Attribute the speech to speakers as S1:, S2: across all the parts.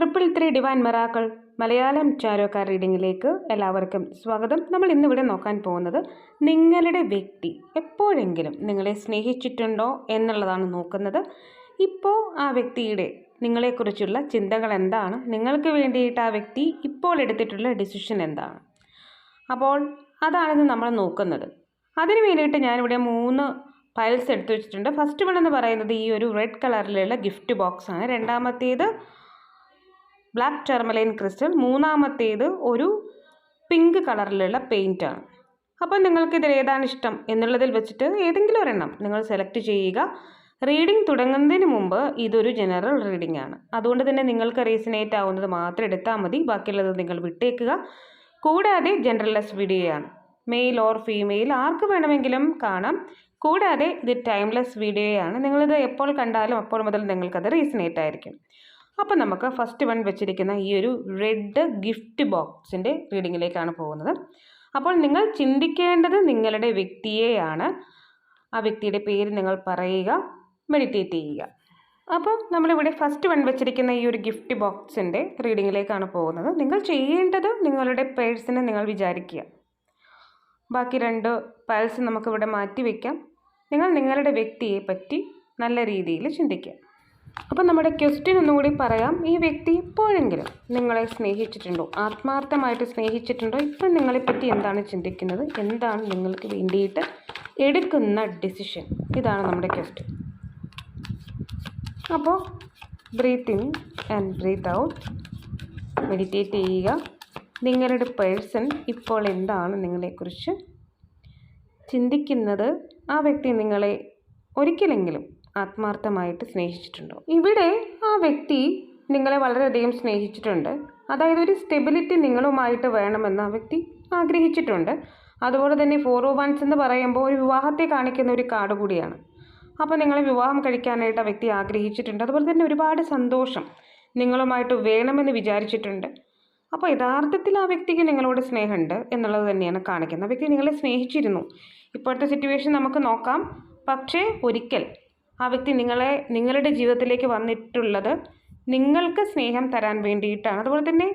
S1: 333 divine miracle Malayalam tarot card റീഡിങ്ങിലേക്ക് എല്ലാവർക്കും സ്വാഗതം. നമ്മൾ ഇന്നിവിടെ നോക്കാൻ പോകുന്നത് നിങ്ങളുടെ വ്യക്തി എപ്പോഴെങ്കിലും നിങ്ങളെ സ്നേഹിച്ചിട്ടുണ്ടോ എന്നുള്ളതാണ് നോക്കുന്നത്. ഇപ്പോൾ ആ വ്യക്തിയുടെ നിങ്ങളെക്കുറിച്ചുള്ള ചിന്തകൾ എന്താണ്, നിങ്ങൾക്ക് വേണ്ടിയിട്ട് ആ വ്യക്തി ഇപ്പോൾ എടുത്തിട്ടുള്ള ഡിസിഷൻ എന്താണ്. അപ്പോൾ അതാണിത് നമ്മൾ നോക്കുന്നത്. അതിന് വേണ്ടിയിട്ട് ഞാനിവിടെ 3 ഫയൽസ് എടുത്തു വെച്ചിട്ടുണ്ട്. ഫസ്റ്റ് വൺ എന്ന് പറയുന്നത് ഈ ഒരു റെഡ് കളറിലുള്ള ഗിഫ്റ്റ് ബോക്സ് ആണ്. രണ്ടാമത്തേത് ബ്ലാക്ക് ടെർമലൈൻ ക്രിസ്റ്റൽ. മൂന്നാമത്തേത് ഒരു പിങ്ക് കളറിലുള്ള പെയിൻ്റ് ആണ്. അപ്പോൾ നിങ്ങൾക്ക് ഇതിൽ ഏതാണ് ഇഷ്ടം എന്നുള്ളതിൽ വെച്ചിട്ട് ഏതെങ്കിലും ഒരെണ്ണം നിങ്ങൾ സെലക്ട് ചെയ്യുക. റീഡിംഗ് തുടങ്ങുന്നതിന് മുമ്പ് ഇതൊരു ജനറൽ റീഡിംഗ് ആണ്. അതുകൊണ്ട് തന്നെ നിങ്ങൾക്ക് റീസണേറ്റ് ആവുന്നത് മാത്രം എടുത്താൽ മതി, ബാക്കിയുള്ളത് നിങ്ങൾ വിട്ടേക്കുക. കൂടാതെ ജനറൽലെസ് വീഡിയോ ആണ്. മെയിൽ ഓർ ഫീമെയിൽ ആർക്ക് വേണമെങ്കിലും കാണാം. കൂടാതെ ഇത് ടൈംലെസ് വീഡിയോ ആണ്. നിങ്ങളിത് എപ്പോൾ കണ്ടാലും അപ്പോൾ മുതൽ നിങ്ങൾക്കത് റീസണേറ്റ് ആയിരിക്കും. അപ്പോൾ നമുക്ക് ഫസ്റ്റ് വൺ വെച്ചിരിക്കുന്ന ഈ ഒരു റെഡ് ഗിഫ്റ്റ് ബോക്സിൻ്റെ റീഡിങ്ങിലേക്കാണ് പോകുന്നത്. അപ്പോൾ നിങ്ങൾ ചിന്തിക്കേണ്ടത് നിങ്ങളുടെ വ്യക്തിയെയാണ്. ആ വ്യക്തിയുടെ പേര് നിങ്ങൾ പറയുക, മെഡിറ്റേറ്റ് ചെയ്യുക. അപ്പോൾ നമ്മളിവിടെ ഫസ്റ്റ് വൺ വെച്ചിരിക്കുന്ന ഈ ഒരു ഗിഫ്റ്റ് ബോക്സിൻ്റെ റീഡിങ്ങിലേക്കാണ് പോകുന്നത്. നിങ്ങൾ ചെയ്യേണ്ടത് നിങ്ങളുടെ പേഴ്സണെ നിങ്ങൾ വിചാരിക്കുക. ബാക്കി 2 പയൽസ് നമുക്കിവിടെ മാറ്റി വയ്ക്കാം. നിങ്ങൾ നിങ്ങളുടെ വ്യക്തിയെ പറ്റി നല്ല രീതിയിൽ ചിന്തിക്കുക. അപ്പോൾ നമ്മുടെ ക്വസ്റ്റ്യൻ ഒന്നുകൂടി പറയാം. ഈ വ്യക്തി എപ്പോഴെങ്കിലും നിങ്ങളെ സ്നേഹിച്ചിട്ടുണ്ടോ, ആത്മാർത്ഥമായിട്ട് സ്നേഹിച്ചിട്ടുണ്ടോ? ഇപ്പം നിങ്ങളെപ്പറ്റി എന്താണ് ചിന്തിക്കുന്നത്, എന്താണ് നിങ്ങൾക്ക് വേണ്ടിയിട്ട് എടുക്കുന്ന ഡിസിഷൻ? ഇതാണ് നമ്മുടെ ക്വസ്റ്റ്യൻ. അപ്പോൾ breathe in and breathe out, meditate ചെയ്യുക. നിങ്ങളുടെ പേഴ്സൺ ഇപ്പോൾ എന്താണ് നിങ്ങളെക്കുറിച്ച് ചിന്തിക്കുന്നത്? ആ വ്യക്തി നിങ്ങളെ ഒരിക്കലെങ്കിലും ആത്മാർത്ഥമായിട്ട് സ്നേഹിച്ചിട്ടുണ്ടോ? ഇവിടെ ആ വ്യക്തി നിങ്ങളെ വളരെയധികം സ്നേഹിച്ചിട്ടുണ്ട്. അതായത് ഒരു സ്റ്റെബിലിറ്റി നിങ്ങളുമായിട്ട് വേണമെന്ന് ആ വ്യക്തി ആഗ്രഹിച്ചിട്ടുണ്ട്. അതുപോലെ തന്നെ 4 of Wands എന്ന് പറയുമ്പോൾ ഒരു വിവാഹത്തെ കാണിക്കുന്ന ഒരു കാർഡ് കൂടിയാണ്. അപ്പോൾ നിങ്ങളെ വിവാഹം കഴിക്കാനായിട്ട് ആ വ്യക്തി ആഗ്രഹിച്ചിട്ടുണ്ട്. അതുപോലെ തന്നെ ഒരുപാട് സന്തോഷം നിങ്ങളുമായിട്ട് വേണമെന്ന് വിചാരിച്ചിട്ടുണ്ട്. അപ്പോൾ യഥാർത്ഥത്തിൽ ആ വ്യക്തിക്ക് നിങ്ങളോട് സ്നേഹമുണ്ട് എന്നുള്ളത് തന്നെയാണ് കാണിക്കുന്നത്. ആ വ്യക്തി നിങ്ങളെ സ്നേഹിച്ചിരുന്നു. ഇപ്പോഴത്തെ സിറ്റുവേഷൻ നമുക്ക് നോക്കാം. പക്ഷേ ഒരിക്കൽ ആ വ്യക്തി നിങ്ങളുടെ ജീവിതത്തിലേക്ക് വന്നിട്ടുള്ളത് നിങ്ങൾക്ക് സ്നേഹം തരാൻ വേണ്ടിയിട്ടാണ്. അതുപോലെ തന്നെ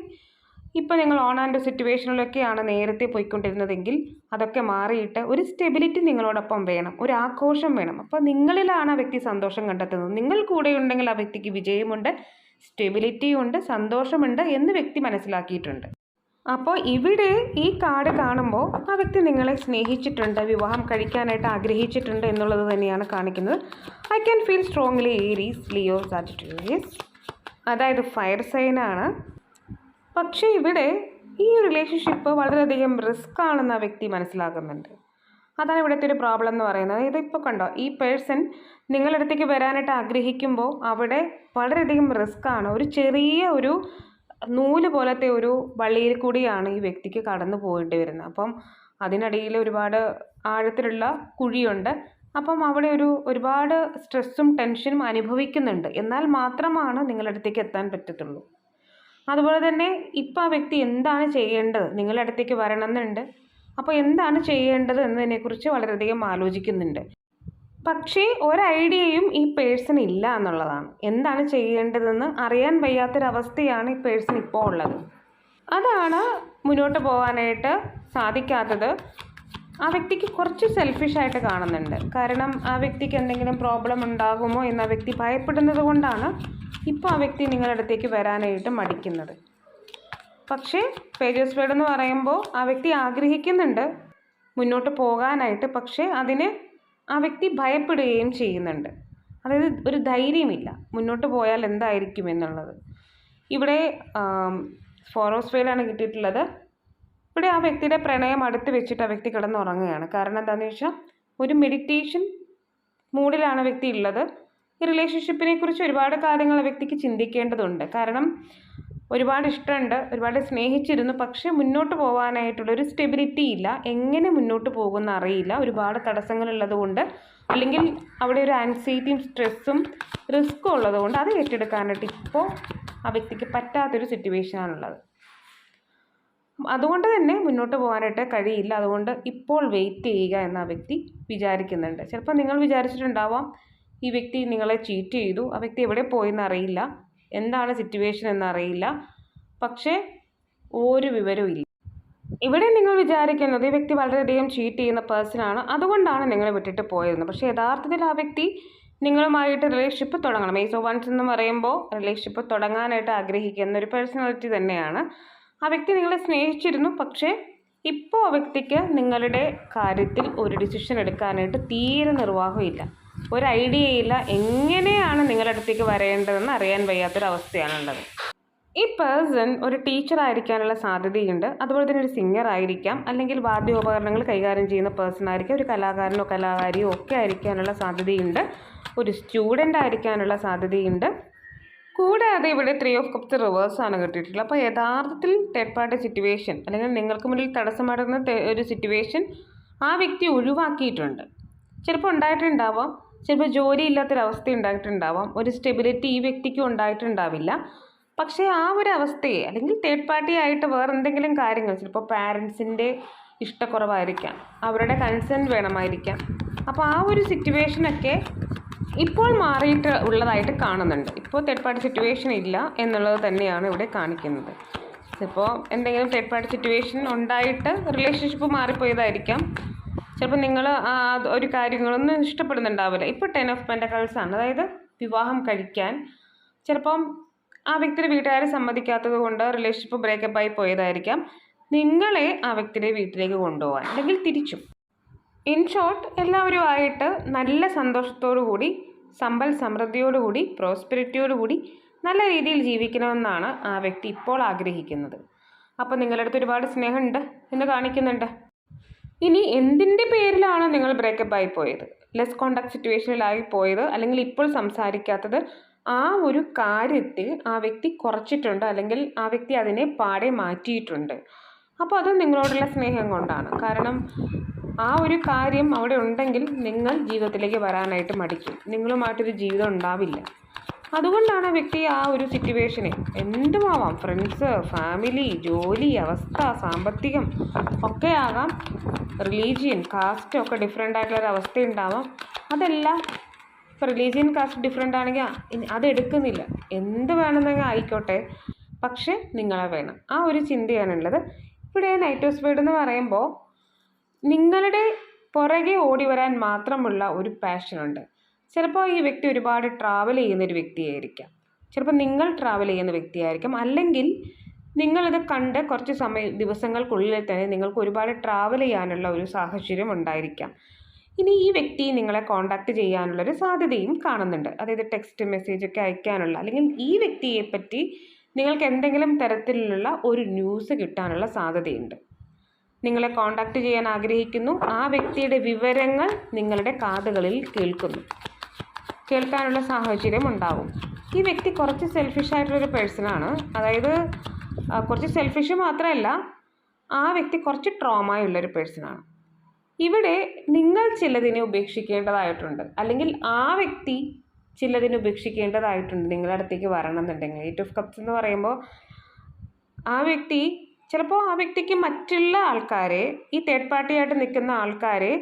S1: ഇപ്പോൾ നിങ്ങൾ ഓൺ ആൻഡ് സിറ്റുവേഷനിലൊക്കെയാണ് നേരത്തെ പോയിക്കൊണ്ടിരുന്നതെങ്കിൽ അതൊക്കെ മാറിയിട്ട് ഒരു സ്റ്റെബിലിറ്റി നിങ്ങളോടൊപ്പം വേണം, ഒരു ആഘോഷം വേണം. അപ്പോൾ നിങ്ങളിലാണ് ആ വ്യക്തി സന്തോഷം കണ്ടെത്തുന്നത്. നിങ്ങൾ കൂടെ ഉണ്ടെങ്കിൽ ആ വ്യക്തിക്ക് വിജയമുണ്ട്, സ്റ്റെബിലിറ്റി ഉണ്ട്, സന്തോഷമുണ്ട് എന്ന് വ്യക്തി മനസ്സിലാക്കിയിട്ടുണ്ട്. അപ്പോൾ ഇവിടെ ഈ കാർഡ് കാണുമ്പോൾ ആ വ്യക്തി നിങ്ങളെ സ്നേഹിച്ചിട്ടുണ്ട്, വിവാഹം കഴിക്കാനായിട്ട് ആഗ്രഹിച്ചിട്ടുണ്ട് എന്നുള്ളത് തന്നെയാണ് കാണിക്കുന്നത്. I can feel strongly Aries, Leo, Sagittarius, അതായത് ഫയർ സൈനാണ്. പക്ഷേ ഇവിടെ ഈ റിലേഷൻഷിപ്പ് വളരെയധികം റിസ്ക് ആണെന്ന് ആ വ്യക്തി മനസ്സിലാക്കുന്നുണ്ട്. അതാണ് ഇവിടുത്തെ ഒരു പ്രോബ്ലം എന്ന് പറയുന്നത്. ഇതിപ്പോൾ കണ്ടോ, ഈ പേഴ്സൺ നിങ്ങളുടെ അടുത്തേക്ക് വരാനായിട്ട് ആഗ്രഹിക്കുമ്പോൾ അവിടെ വളരെയധികം റിസ്ക് ആണ്. ഒരു ചെറിയ ഒരു നൂല് പോലത്തെ ഒരു വള്ളിയിൽ കൂടിയാണ് ഈ വ്യക്തിക്ക് കടന്നു പോയിട്ട് വരുന്നത്. അപ്പം അതിനിടയിൽ ഒരുപാട് ആഴത്തിലുള്ള കുഴിയുണ്ട്. അപ്പം അവിടെ ഒരുപാട് സ്ട്രെസ്സും ടെൻഷനും അനുഭവിക്കുന്നുണ്ട്. എന്നാൽ മാത്രമാണ് നിങ്ങളുടെ അടുത്തേക്ക് എത്താൻ പറ്റത്തുള്ളൂ. അതുപോലെ തന്നെ ഇപ്പോൾ ആ വ്യക്തി എന്താണ് ചെയ്യേണ്ടത്, നിങ്ങളുടെ അടുത്തേക്ക് വരണമെന്നുണ്ട്. അപ്പോൾ എന്താണ് ചെയ്യേണ്ടത് എന്നതിനെക്കുറിച്ച് വളരെയധികം ആലോചിക്കുന്നുണ്ട്. പക്ഷേ ഒരു ഐഡിയയും ഈ പേഴ്സൺ ഇല്ല എന്നുള്ളതാണ്. എന്താണ് ചെയ്യേണ്ടതെന്ന് അറിയാൻ വയ്യാത്തൊരവസ്ഥയാണ് ഈ പേഴ്സൺ ഇപ്പോൾ ഉള്ളത്. അതാണ് മുന്നോട്ട് പോകാനായിട്ട് സാധിക്കാത്തത്. ആ വ്യക്തിക്ക് കുറച്ച് സെൽഫിഷായിട്ട് കാണുന്നുണ്ട്. കാരണം ആ വ്യക്തിക്ക് എന്തെങ്കിലും പ്രോബ്ലം ഉണ്ടാകുമോ എന്ന് ആ വ്യക്തി ഭയപ്പെടുന്നത് കൊണ്ടാണ് ഇപ്പോൾ ആ വ്യക്തി നിങ്ങളുടെ അടുത്തേക്ക് വരാനായിട്ട് മടിക്കുന്നത്. പക്ഷേ പേജസ് വേർഡ് എന്ന് പറയുമ്പോൾ ആ വ്യക്തി ആഗ്രഹിക്കുന്നുണ്ട് മുന്നോട്ട് പോകാനായിട്ട്. പക്ഷേ അതിന് ആ വ്യക്തി ഭയപ്പെടുകയും ചെയ്യുന്നുണ്ട്. അതായത് ഒരു ധൈര്യമില്ല മുന്നോട്ട് പോയാൽ എന്തായിരിക്കും എന്നുള്ളത്. ഇവിടെ 4 of Spades കിട്ടിയിട്ടുള്ളത്. ഇവിടെ ആ വ്യക്തിയുടെ പ്രണയം അടുത്ത് വെച്ചിട്ട് ആ വ്യക്തി കിടന്നുറങ്ങുകയാണ്. കാരണം എന്താണെന്ന് വെച്ചാൽ ഒരു മെഡിറ്റേഷൻ മൂഡിലാണ് വ്യക്തി ഉള്ളത്. ഈ റിലേഷൻഷിപ്പിനെ കുറിച്ച് ഒരുപാട് കാര്യങ്ങൾ ആ വ്യക്തിക്ക് ചിന്തിക്കേണ്ടതുണ്ട്. കാരണം ഒരുപാട് ഇഷ്ടമുണ്ട്, ഒരുപാട് സ്നേഹിച്ചിരുന്നു. പക്ഷേ മുന്നോട്ട് പോകാനായിട്ടുള്ളൊരു സ്റ്റെബിലിറ്റി ഇല്ല. എങ്ങനെ മുന്നോട്ട് പോകുമെന്ന് അറിയില്ല. ഒരുപാട് തടസ്സങ്ങളുള്ളത് കൊണ്ട്, അല്ലെങ്കിൽ അവിടെ ഒരു ആൻസൈറ്റിയും സ്ട്രെസ്സും റിസ്ക്കും ഉള്ളതുകൊണ്ട് അത് ഏറ്റെടുക്കാനായിട്ട് ഇപ്പോൾ ആ വ്യക്തിക്ക് പറ്റാത്തൊരു സിറ്റുവേഷനാണുള്ളത്. അതുകൊണ്ട് തന്നെ മുന്നോട്ട് പോകാനായിട്ട് കഴിയില്ല. അതുകൊണ്ട് ഇപ്പോൾ വെയിറ്റ് ചെയ്യുക എന്ന് ആ വ്യക്തി വിചാരിക്കുന്നുണ്ട്. ചിലപ്പോൾ നിങ്ങൾ വിചാരിച്ചിട്ടുണ്ടാവാം ഈ വ്യക്തി നിങ്ങളെ ചീറ്റ് ചെയ്തു, ആ വ്യക്തി എവിടെ പോയെന്ന് അറിയില്ല, എന്താണ് സിറ്റുവേഷൻ എന്നറിയില്ല, പക്ഷേ ഒരു വിവരവും ഇല്ല. ഇവിടെ നിങ്ങൾ വിചാരിക്കുന്നത് ഈ വ്യക്തി വളരെയധികം ചീറ്റ് ചെയ്യുന്ന പേഴ്സണാണ്, അതുകൊണ്ടാണ് നിങ്ങളെ വിട്ടിട്ട് പോയിരുന്നത്. പക്ഷേ യഥാർത്ഥത്തിൽ ആ വ്യക്തി നിങ്ങളുമായിട്ട് റിലേഷൻഷിപ്പ് തുടങ്ങണം. ഏസ് ഓഫ് വൺസ് എന്ന് പറയുമ്പോൾ റിലേഷൻഷിപ്പ് തുടങ്ങാനായിട്ട് ആഗ്രഹിക്കുന്ന ഒരു പേഴ്സണാലിറ്റി തന്നെയാണ്. ആ വ്യക്തി നിങ്ങളെ സ്നേഹിച്ചിരുന്നു, പക്ഷേ ഇപ്പോൾ ആ വ്യക്തിക്ക് നിങ്ങളുടെ കാര്യത്തിൽ ഒരു ഡിസിഷൻ എടുക്കാനായിട്ട് തീരെ നിർവാഹമില്ല, ഒരു ഐഡിയയില്ല, എങ്ങനെയാണ് നിങ്ങളുടെ അടുത്തേക്ക് വരേണ്ടതെന്ന് അറിയാൻ വയ്യാത്തൊരവസ്ഥയാണുള്ളത്. ഈ പേഴ്സൺ ഒരു ടീച്ചർ ആയിരിക്കാനുള്ള സാധ്യതയുണ്ട്, അതുപോലെ തന്നെ ഒരു സിംഗർ ആയിരിക്കാം, അല്ലെങ്കിൽ വാദ്യോപകരണങ്ങൾ കൈകാര്യം ചെയ്യുന്ന പേഴ്സൺ ആയിരിക്കാം, ഒരു കലാകാരനോ കലാകാരിയോ ഒക്കെ ആയിരിക്കാനുള്ള സാധ്യതയുണ്ട്, ഒരു സ്റ്റുഡൻ്റ് ആയിരിക്കാനുള്ള സാധ്യതയുണ്ട്. കൂടാതെ ഇവിടെ 3 ഓഫ് കപ്സ് റിവേഴ്സാണ് കിട്ടിയിട്ടുള്ളത്. അപ്പോൾ യഥാർത്ഥത്തിൽ തേർഡ് പാർട്ടി സിറ്റുവേഷൻ അല്ലെങ്കിൽ നിങ്ങൾക്ക് മുന്നിൽ തടസ്സമാടുന്ന ഒരു സിറ്റുവേഷൻ ആ വ്യക്തി ഒഴിവാക്കിയിട്ടുണ്ട്. ചിലപ്പോൾ ഉണ്ടായിട്ടുണ്ടാവാം, ചിലപ്പോൾ ജോലി ഇല്ലാത്തൊരവസ്ഥ ഉണ്ടായിട്ടുണ്ടാവാം, ഒരു സ്റ്റെബിലിറ്റി ഈ വ്യക്തിക്ക് ഉണ്ടായിട്ടുണ്ടാവില്ല. പക്ഷേ ആ ഒരു അവസ്ഥയെ അല്ലെങ്കിൽ തേർഡ് പാർട്ടി ആയിട്ട് വേറെ എന്തെങ്കിലും കാര്യങ്ങൾ, ചിലപ്പോൾ പാരൻസിൻ്റെ ഇഷ്ടക്കുറവായിരിക്കാം, അവരുടെ കൺസെൻറ്റ് വേണമായിരിക്കാം. അപ്പോൾ ആ ഒരു സിറ്റുവേഷനൊക്കെ ഇപ്പോൾ മാറിയിട്ട് ഉള്ളതായിട്ട് കാണുന്നുണ്ട്. ഇപ്പോൾ തേർഡ് പാർട്ടി സിറ്റുവേഷൻ ഇല്ല എന്നുള്ളത് തന്നെയാണ് ഇവിടെ കാണിക്കുന്നത്. ഇപ്പോൾ എന്തെങ്കിലും തേർഡ് പാർട്ടി സിറ്റുവേഷൻ ഉണ്ടായിട്ട് റിലേഷൻഷിപ്പ് മാറിപ്പോയതായിരിക്കാം. ചിലപ്പോൾ നിങ്ങൾ ഒരു കാര്യങ്ങളൊന്നും ഇഷ്ടപ്പെടുന്നുണ്ടാവില്ല. ഇപ്പോൾ 10 ഓഫ് പെൻറ്റക്കിൾസ് ആണ്, അതായത് വിവാഹം കഴിക്കാൻ ചിലപ്പം ആ വ്യക്തിയുടെ വീട്ടുകാർ സമ്മതിക്കാത്തത് കൊണ്ട് റിലേഷൻഷിപ്പ് ബ്രേക്കപ്പ് ആയി പോയതായിരിക്കാം. നിങ്ങളെ ആ വ്യക്തിയുടെ വീട്ടിലേക്ക് കൊണ്ടുപോകാൻ, അല്ലെങ്കിൽ തിരിച്ചും. ഇൻ ഷോർട്ട്, എല്ലാവരുമായിട്ട് നല്ല സന്തോഷത്തോടു കൂടി, സമ്പൽ സമൃദ്ധിയോടുകൂടി, പ്രോസ്പെരിറ്റിയോടുകൂടി നല്ല രീതിയിൽ ജീവിക്കണമെന്നാണ് ആ വ്യക്തി ഇപ്പോൾ ആഗ്രഹിക്കുന്നത്. അപ്പോൾ നിങ്ങളുടെ അടുത്ത് ഒരുപാട് സ്നേഹമുണ്ട് എന്ന് കാണിക്കുന്നുണ്ട്. ഇനി എന്തിൻ്റെ പേരിലാണ് നിങ്ങൾ ബ്രേക്കപ്പ് ആയി പോയത്, ലെസ് കോണ്ടാക്ട് സിറ്റുവേഷനിലായി പോയത്, അല്ലെങ്കിൽ ഇപ്പോൾ സംസാരിക്കാത്തത്, ആ ഒരു കാര്യത്തിൽ ആ വ്യക്തി കുറച്ചിട്ടുണ്ട്, അല്ലെങ്കിൽ ആ വ്യക്തി അതിനെ പാടെ മാറ്റിയിട്ടുണ്ട്. അപ്പോൾ അത് നിങ്ങളോടുള്ള സ്നേഹം കൊണ്ടാണ്. കാരണം ആ ഒരു കാര്യം അവിടെ ഉണ്ടെങ്കിൽ നിങ്ങൾ ജീവിതത്തിലേക്ക് വരാനായിട്ട് മടിക്കും, നിങ്ങളുമായിട്ടൊരു ജീവിതം ഉണ്ടാവില്ല. അതുകൊണ്ടാണ് ആ വ്യക്തി ആ ഒരു സിറ്റുവേഷനെ, എന്തുമാവാം, ഫ്രണ്ട്സ്, ഫാമിലി, ജോലി, അവസ്ഥ, സാമ്പത്തികം ഒക്കെ ആകാം, റിലീജിയൻ, കാസ്റ്റ് ഒക്കെ ഡിഫറെൻ്റ് ആയിട്ടുള്ളൊരു അവസ്ഥ ഉണ്ടാവാം. അതെല്ലാം ഇപ്പോൾ റിലീജിയൻ, കാസ്റ്റ് ഡിഫറെൻ്റ് ആണെങ്കിൽ അതെടുക്കുന്നില്ല, എന്ത് വേണമെന്നെങ്കിൽ ആയിക്കോട്ടെ, പക്ഷേ നിങ്ങളെ വേണം, ആ ഒരു ചിന്തയാണുള്ളത്. ഇവിടെ നൈറ്റ് ഓഫ് സ്പേഡ് എന്ന് പറയുമ്പോൾ നിങ്ങളുടെ പുറകെ ഓടി വരാൻ മാത്രമുള്ള ഒരു പാഷനുണ്ട്. ചിലപ്പോൾ ഈ വ്യക്തി ഒരുപാട് ട്രാവൽ ചെയ്യുന്നൊരു വ്യക്തിയായിരിക്കാം, ചിലപ്പോൾ നിങ്ങൾ ട്രാവൽ ചെയ്യുന്ന വ്യക്തിയായിരിക്കാം, അല്ലെങ്കിൽ നിങ്ങളിത് കണ്ട് കുറച്ച് ദിവസങ്ങൾക്കുള്ളിൽ തന്നെ നിങ്ങൾക്ക് ഒരുപാട് ട്രാവൽ ചെയ്യാനുള്ള ഒരു സാഹചര്യം ഉണ്ടായിരിക്കാം. ഇനി ഈ വ്യക്തി നിങ്ങളെ കോൺടാക്റ്റ് ചെയ്യാനുള്ളൊരു സാധ്യതയും കാണുന്നുണ്ട്, അതായത് ടെക്സ്റ്റ് മെസ്സേജൊക്കെ അയക്കാനുള്ള, അല്ലെങ്കിൽ ഈ വ്യക്തിയെ പറ്റി നിങ്ങൾക്ക് എന്തെങ്കിലും തരത്തിലുള്ള ഒരു ന്യൂസ് കിട്ടാനുള്ള സാധ്യതയുണ്ട്. നിങ്ങളെ കോൺടാക്റ്റ് ചെയ്യാൻ ആഗ്രഹിക്കുന്നു, ആ വ്യക്തിയുടെ വിവരങ്ങൾ നിങ്ങളുടെ കാതുകളിൽ കേൾക്കാനുള്ള സാഹചര്യം ഉണ്ടാവും. ഈ വ്യക്തി കുറച്ച് സെൽഫിഷ് ആയിട്ടുള്ളൊരു പേഴ്സണാണ്, അതായത് കുറച്ച് സെൽഫിഷ് മാത്രമല്ല, ആ വ്യക്തി കുറച്ച് ട്രോമയുള്ളൊരു പേഴ്സണാണ്. ഇവിടെ നിങ്ങൾ ചിലതിനെ ഉപേക്ഷിക്കേണ്ടതായിട്ടുണ്ട്, അല്ലെങ്കിൽ ആ വ്യക്തി ചിലതിനെ ഉപേക്ഷിക്കേണ്ടതായിട്ടുണ്ട് നിങ്ങളുടെ അടുത്തേക്ക് വരണമെന്നുണ്ടെങ്കിൽ. 8 ഓഫ് കപ്സ് എന്ന് പറയുമ്പോൾ ആ വ്യക്തി ചിലപ്പോൾ ആ വ്യക്തിക്ക് മറ്റുള്ള ആൾക്കാരെ, ഈ തേർഡ് പാർട്ടിയായിട്ട് നിൽക്കുന്ന ആൾക്കാരെ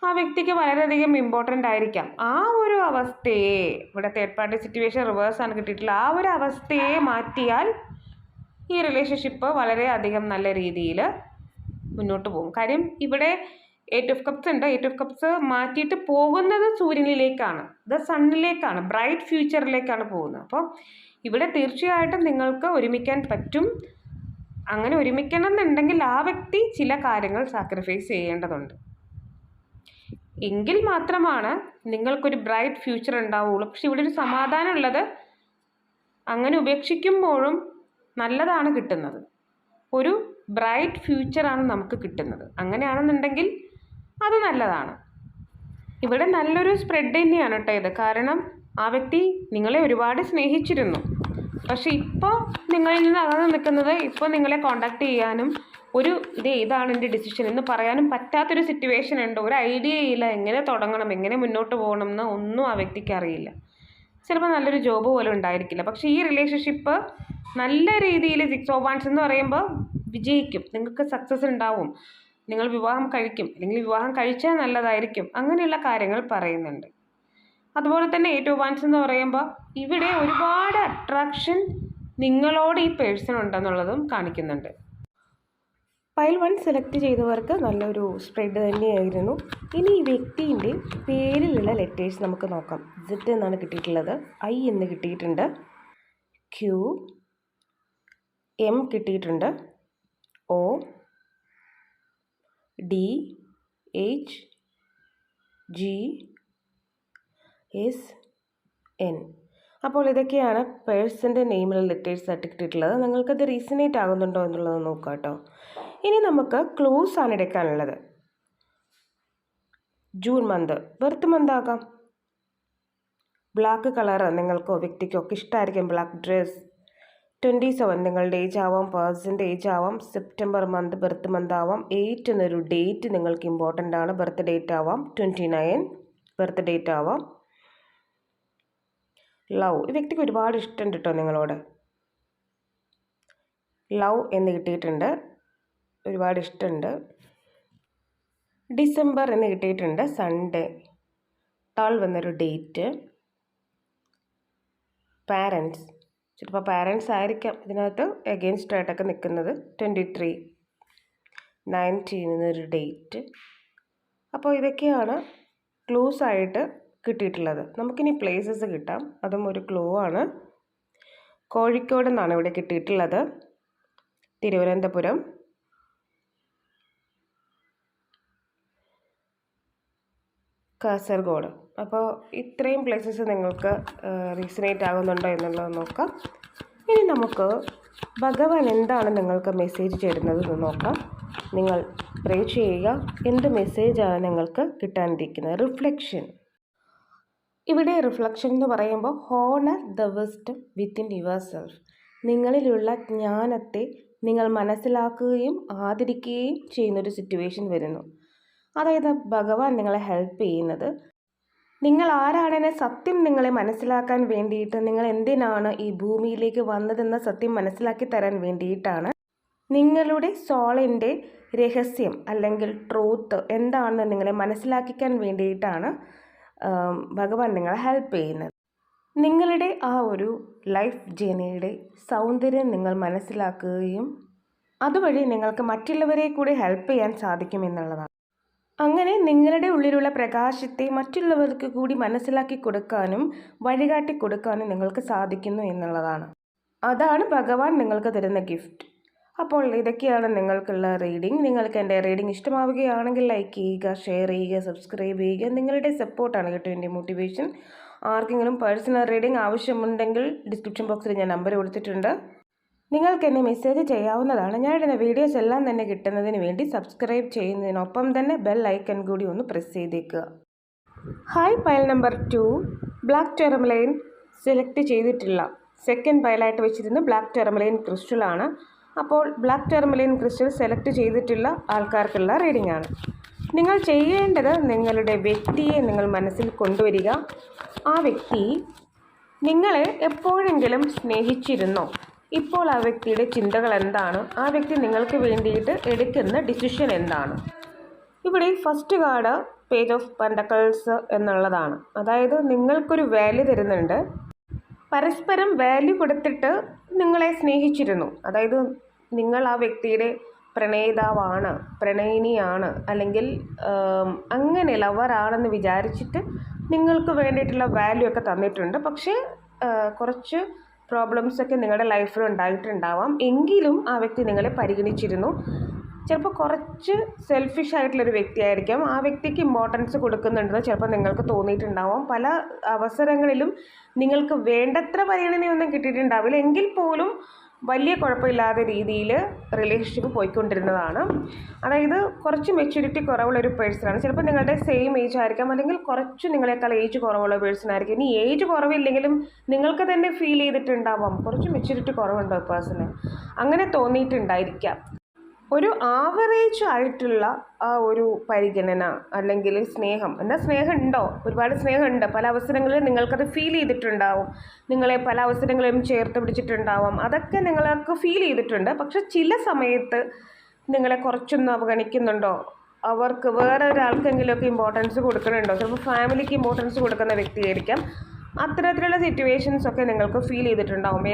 S1: ആ വ്യക്തിക്ക് വളരെയധികം ഇമ്പോർട്ടൻ്റ് ആയിരിക്കാം. ആ ഒരു അവസ്ഥയെ, ഇവിടെ തേർഡ് പാർട്ടി സിറ്റുവേഷൻ റിവേഴ്സാണ് കിട്ടിയിട്ടുള്ള, ആ ഒരു അവസ്ഥയെ മാറ്റിയാൽ ഈ റിലേഷൻഷിപ്പ് വളരെയധികം നല്ല രീതിയിൽ മുന്നോട്ട് പോകും. കാര്യം ഇവിടെ 8 ഓഫ് കപ്സ് ഉണ്ട്, 8 ഓഫ് കപ്സ് മാറ്റിയിട്ട് പോകുന്നത് സൂര്യനിലേക്കാണ്, സണ്ണിലേക്കാണ്, ബ്രൈറ്റ് ഫ്യൂച്ചറിലേക്കാണ് പോകുന്നത്. അപ്പോൾ ഇവിടെ തീർച്ചയായിട്ടും നിങ്ങൾക്ക് ഒരുമിക്കാൻ പറ്റും. അങ്ങനെ ഒരുമിക്കണം എന്നുണ്ടെങ്കിൽ ആ വ്യക്തി ചില കാര്യങ്ങൾ സാക്രിഫൈസ് ചെയ്യേണ്ടതുണ്ട്, എങ്കിൽ മാത്രമാണ് നിങ്ങൾക്കൊരു ബ്രൈറ്റ് ഫ്യൂച്ചർ ഉണ്ടാവുകയുള്ളൂ. പക്ഷെ ഇവിടെ ഒരു സമാധാനം ഉള്ളത്, അങ്ങനെ ഉപേക്ഷിക്കുമ്പോഴും നല്ലതാണ് കിട്ടുന്നത്, ഒരു ബ്രൈറ്റ് ഫ്യൂച്ചറാണ് നമുക്ക് കിട്ടുന്നത്. അങ്ങനെയാണെന്നുണ്ടെങ്കിൽ അത് നല്ലതാണ്. ഇവിടെ നല്ലൊരു സ്പ്രെഡ് തന്നെയാണ് കേട്ടോ ഇത്. കാരണം ആ വ്യക്തി നിങ്ങളെ ഒരുപാട് സ്നേഹിച്ചിരുന്നു, പക്ഷെ ഇപ്പോൾ നിങ്ങളിൽ നിന്ന് അകന്ന് നിൽക്കുന്നത്, ഇപ്പോൾ നിങ്ങളെ കോണ്ടാക്ട് ചെയ്യാനും ഇതാണ് എൻ്റെ ഡിസിഷൻ എന്ന് പറയാനും പറ്റാത്തൊരു സിറ്റുവേഷൻ ഉണ്ട്. ഒരു ഐഡിയ ഇല്ല, എങ്ങനെ തുടങ്ങണം, എങ്ങനെ മുന്നോട്ട് പോകണം എന്ന് ഒന്നും ആ വ്യക്തിക്ക് അറിയില്ല. ചിലപ്പോൾ നല്ലൊരു ജോബ് പോലും ഉണ്ടായിരിക്കില്ല. പക്ഷേ ഈ റിലേഷൻഷിപ്പ് നല്ല രീതിയിൽ 6 ഓഫ് വാൻഡ്സ് എന്ന് പറയുമ്പോൾ വിജയിക്കും, നിങ്ങൾക്ക് സക്സസ് ഉണ്ടാവും, നിങ്ങൾ വിവാഹം കഴിക്കും, അല്ലെങ്കിൽ വിവാഹം കഴിച്ചാൽ നല്ലതായിരിക്കും, അങ്ങനെയുള്ള കാര്യങ്ങൾ പറയുന്നുണ്ട്. അതുപോലെ തന്നെ 8 ഓഫ് വാൻഡ്സ് എന്ന് പറയുമ്പോൾ ഇവിടെ ഒരുപാട് അട്രാക്ഷൻ നിങ്ങളോട് ഈ പേഴ്സൺ ഉണ്ടെന്നുള്ളതും കാണിക്കുന്നുണ്ട്. പൈൽ 1 സെലക്ട് ചെയ്തവർക്ക് നല്ലൊരു സ്പ്രെഡ് തന്നെയായിരുന്നു. ഇനി ഈ വ്യക്തിൻ്റെ പേരിലുള്ള ലെറ്റേഴ്സ് നമുക്ക് നോക്കാം. Z എന്നാണ് കിട്ടിയിട്ടുള്ളത്, I എന്ന് കിട്ടിയിട്ടുണ്ട്, Q, M കിട്ടിയിട്ടുണ്ട്, O, D, H, G, S, N. അപ്പോൾ ഇതൊക്കെയാണ് പേഴ്സൻ്റെ നെയിമിലുള്ള ലെറ്റേഴ്സ് ആയിട്ട് കിട്ടിയിട്ടുള്ളത്. നിങ്ങൾക്കത് റീസണേറ്റ് ആകുന്നുണ്ടോ എന്നുള്ളത് നോക്കാം കേട്ടോ. ഇനി നമുക്ക് ക്ലൂസ് ആണ് എടുക്കാനുള്ളത്. ജൂൺ മന്ത്, ബർത്ത് മന്ത് ആകാം. ബ്ലാക്ക് കളർ നിങ്ങൾക്കോ വ്യക്തിക്കോ ഒക്കെ ഇഷ്ടമായിരിക്കും. Black dress. 27 നിങ്ങളുടെ ഏജ് ആവാം, പേഴ്സൻ്റെ ഏജ് ആവാം. സെപ്റ്റംബർ മന്ത് ബർത്ത് മന്ത് ആവാം. 8 എന്നൊരു ഡേറ്റ് നിങ്ങൾക്ക് ഇമ്പോർട്ടൻ്റ് ആണ്. ബർത്ത് ഡേറ്റ് ആവാം. 29 ബർത്ത് ഡേറ്റ് ആവാം. ലവ്, ഈ വ്യക്തിക്ക് ഒരുപാട് ഇഷ്ടമുണ്ട് കേട്ടോ നിങ്ങളോട്. ലവ് എന്ന് കിട്ടിയിട്ടുണ്ട്, ഒരുപാട് ഇഷ്ടമുണ്ട്. ഡിസംബർ എന്ന് കിട്ടിയിട്ടുണ്ട്, സൺഡേ. 12 എന്നൊരു ഡേറ്റ്. പാരൻസ്, ചിലപ്പോൾ പാരൻസ് ആയിരിക്കാം ഇതിനകത്ത് എഗെയിൻസ്റ്റ് ആയിട്ടൊക്കെ നിൽക്കുന്നത്. 23 19 എന്നൊരു ഡേറ്റ്. അപ്പോൾ ഇതൊക്കെയാണ് ക്ലൂസ് ആയിട്ട് കിട്ടിയിട്ടുള്ളത്. നമുക്കിനി പ്ലേസസ് കിട്ടാം, അതും ഒരു ക്ലൂ ആണ്. കോഴിക്കോട് നിന്നാണ് ഇവിടെ കിട്ടിയിട്ടുള്ളത്, തിരുവനന്തപുരം, കാസർഗോഡ്. അപ്പോൾ ഇത്രയും പ്ലേസസ് നിങ്ങൾക്ക് റീസണേറ്റ് ആകുന്നുണ്ടോ എന്നുള്ളത് നോക്കാം. ഇനി നമുക്ക് ഭഗവാൻ എന്താണ് നിങ്ങൾക്ക് മെസ്സേജ് തരുന്നത് എന്ന് നോക്കാം. നിങ്ങൾ പ്രേ ചെയ്യുക, എന്ത് മെസ്സേജാണ് നിങ്ങൾക്ക് കിട്ടാനിരിക്കുന്നത്. റിഫ്ലക്ഷൻ, ഇവിടെ റിഫ്ലക്ഷൻ എന്ന് പറയുമ്പോൾ honour the wisdom within yourself. നിങ്ങളിലുള്ള ജ്ഞാനത്തെ നിങ്ങൾ മനസ്സിലാക്കുകയും ആദരിക്കുകയും ചെയ്യുന്നൊരു സിറ്റുവേഷൻ വരുന്നു. അതായത് ഭഗവാൻ നിങ്ങളെ ഹെൽപ്പ് ചെയ്യുന്നത് നിങ്ങൾ ആരാണെന്ന സത്യം നിങ്ങളെ മനസ്സിലാക്കാൻ വേണ്ടിയിട്ട്, നിങ്ങൾ എന്തിനാണ് ഈ ഭൂമിയിലേക്ക് വന്നതെന്ന സത്യം മനസ്സിലാക്കി തരാൻ വേണ്ടിയിട്ടാണ്. നിങ്ങളുടെ സോളിൻ്റെ രഹസ്യം അല്ലെങ്കിൽ ട്രൂത്ത് എന്താണെന്ന് നിങ്ങളെ മനസ്സിലാക്കിക്കാൻ വേണ്ടിയിട്ടാണ് ഭഗവാൻ നിങ്ങളെ ഹെൽപ്പ് ചെയ്യുന്നത്. നിങ്ങളുടെ ആ ഒരു ലൈഫ് ജേർണിയുടെ സൗന്ദര്യം നിങ്ങൾ മനസ്സിലാക്കുകയും അതുവഴി നിങ്ങൾക്ക് മറ്റുള്ളവരെ കൂടി ഹെൽപ്പ് ചെയ്യാൻ സാധിക്കും എന്നുള്ളതാണ്. അങ്ങനെ നിങ്ങളുടെ ഉള്ളിലുള്ള പ്രകാശത്തെ മറ്റുള്ളവർക്ക് കൂടി മനസ്സിലാക്കി കൊടുക്കാനും വഴികാട്ടി കൊടുക്കാനും നിങ്ങൾക്ക് സാധിക്കുന്നു എന്നുള്ളതാണ്. അതാണ് ഭഗവാൻ നിങ്ങൾക്ക് തരുന്ന ഗിഫ്റ്റ്. അപ്പോൾ ഇതൊക്കെയാണ് നിങ്ങൾക്കുള്ള റീഡിംഗ്. നിങ്ങൾക്ക് എൻ്റെ റീഡിംഗ് ഇഷ്ടമാവുകയാണെങ്കിൽ ലൈക്ക് ചെയ്യുക, ഷെയർ ചെയ്യുക, സബ്സ്ക്രൈബ് ചെയ്യുക. നിങ്ങളുടെ സപ്പോർട്ടാണ് കേട്ടോ എൻ്റെ മോട്ടിവേഷൻ. ആർക്കെങ്കിലും പേഴ്സണൽ റീഡിംഗ് ആവശ്യമുണ്ടെങ്കിൽ ഡിസ്ക്രിപ്ഷൻ ബോക്സിൽ ഞാൻ നമ്പർ കൊടുത്തിട്ടുണ്ട്. നിങ്ങൾക്ക് എന്നെ മെസ്സേജ് ചെയ്യാവുന്നതാണ്. ഞാൻ ഇടുന്ന വീഡിയോസ് എല്ലാം തന്നെ കിട്ടുന്നതിന് വേണ്ടി സബ്സ്ക്രൈബ് ചെയ്യുന്നതിനൊപ്പം തന്നെ ബെൽ ഐക്കൺ കൂടി ഒന്ന് പ്രസ് ചെയ്തേക്കുക. Hi, pile number 2 black tourmaline select ചെയ്തിട്ടില്ല. സെക്കൻഡ് പൈലായിട്ട് വെച്ചിരുന്ന ബ്ലാക്ക് ടെർമലൈൻ ക്രിസ്റ്റലാണ്. അപ്പോൾ ബ്ലാക്ക് ടെർമലൈൻ ക്രിസ്റ്റൽ സെലക്ട് ചെയ്തിട്ടുള്ള ആൾക്കാർക്കുള്ള റീഡിംഗ് ആണ്. നിങ്ങൾ ചെയ്യേണ്ടത് നിങ്ങളുടെ വ്യക്തിയെ നിങ്ങൾ മനസ്സിൽ കൊണ്ടുവരിക. ആ വ്യക്തി നിങ്ങളെ എപ്പോഴെങ്കിലും സ്നേഹിച്ചിരുന്നോ? ഇപ്പോൾ ആ വ്യക്തിയുടെ ചിന്തകൾ എന്താണ്? ആ വ്യക്തി നിങ്ങൾക്ക് വേണ്ടിയിട്ട് എടുക്കുന്ന ഡിസിഷൻ എന്താണ്? ഇവിടെ first card page of pentacles എന്നുള്ളതാണ്. അതായത് നിങ്ങൾക്കൊരു വാല്യൂ തരുന്നുണ്ട്. പരസ്പരം വാല്യൂ കൊടുത്തിട്ട് നിങ്ങളെ സ്നേഹിച്ചിരുന്നു. അതായത് നിങ്ങൾ ആ വ്യക്തിയുടെ പ്രണയിതാവാണ്, പ്രണയിനിയാണ്, അല്ലെങ്കിൽ അങ്ങനെ ലവറാണെന്ന് വിചാരിച്ചിട്ട് നിങ്ങൾക്ക് വേണ്ടിയിട്ടുള്ള വാല്യൂ ഒക്കെ തന്നിട്ടുണ്ട്. പക്ഷേ കുറച്ച് പ്രോബ്ലംസൊക്കെ നിങ്ങളുടെ ലൈഫിൽ ഉണ്ടായിട്ടുണ്ടാവാം. എങ്കിലും ആ വ്യക്തി നിങ്ങളെ പരിഗണിച്ചിരുന്നു. ചിലപ്പോൾ കുറച്ച് സെൽഫിഷ് ആയിട്ടുള്ളൊരു വ്യക്തിയായിരിക്കാം. ആ വ്യക്തിക്ക് ഇമ്പോർട്ടൻസ് കൊടുക്കുന്നുണ്ടെന്ന് ചിലപ്പോൾ നിങ്ങൾക്ക് തോന്നിയിട്ടുണ്ടാവാം. പല അവസരങ്ങളിലും നിങ്ങൾക്ക് വേണ്ടത്ര പരിഗണനയൊന്നും കിട്ടിയിട്ടുണ്ടാവില്ല. എങ്കിൽ പോലും വലിയ കുഴപ്പമില്ലാത്ത രീതിയിൽ റിലേഷൻഷിപ്പ് പോയിക്കൊണ്ടിരുന്നതാണ്. അതായത് കുറച്ച് മെച്യൂരിറ്റി കുറവുള്ളൊരു പേഴ്സണാണ്. ചിലപ്പോൾ നിങ്ങളുടെ സെയിം ഏജ് ആയിരിക്കാം, അല്ലെങ്കിൽ കുറച്ച് നിങ്ങളെക്കാൾ ഏജ് കുറവുള്ള പേഴ്സൺ ആയിരിക്കും. ഇനി ഏജ് കുറവില്ലെങ്കിലും നിങ്ങൾക്ക് തന്നെ ഫീൽ ചെയ്തിട്ടുണ്ടാവാം കുറച്ച് മെച്യൂരിറ്റി കുറവുണ്ടോ പേഴ്സണ്, അങ്ങനെ തോന്നിയിട്ടുണ്ടായിരിക്കാം. ഒരു ആവറേജ് ആയിട്ടുള്ള ആ ഒരു പരിഗണന അല്ലെങ്കിൽ സ്നേഹം, എന്നാൽ സ്നേഹം ഉണ്ടോ? ഒരുപാട് സ്നേഹമുണ്ട്. പല അവസരങ്ങളിലും നിങ്ങൾക്കത് ഫീൽ ചെയ്തിട്ടുണ്ടാവും. നിങ്ങളെ പല അവസരങ്ങളിലും ചേർത്ത് പിടിച്ചിട്ടുണ്ടാവും. അതൊക്കെ നിങ്ങൾക്ക് ഫീൽ ചെയ്തിട്ടുണ്ട്. പക്ഷെ ചില സമയത്ത് നിങ്ങളെ കുറച്ചൊന്നും അവഗണിക്കുന്നുണ്ടോ അവർക്ക് വേറെ ഒരാൾക്കെങ്കിലുമൊക്കെ ഇമ്പോർട്ടൻസ് കൊടുക്കുന്നുണ്ടോ, ചിലപ്പോൾ ഫാമിലിക്ക് ഇമ്പോർട്ടൻസ് കൊടുക്കുന്ന വ്യക്തിയായിരിക്കാം. അത്തരത്തിലുള്ള സിറ്റുവേഷൻസൊക്കെ നിങ്ങൾക്ക് ഫീൽ ചെയ്തിട്ടുണ്ടാവും.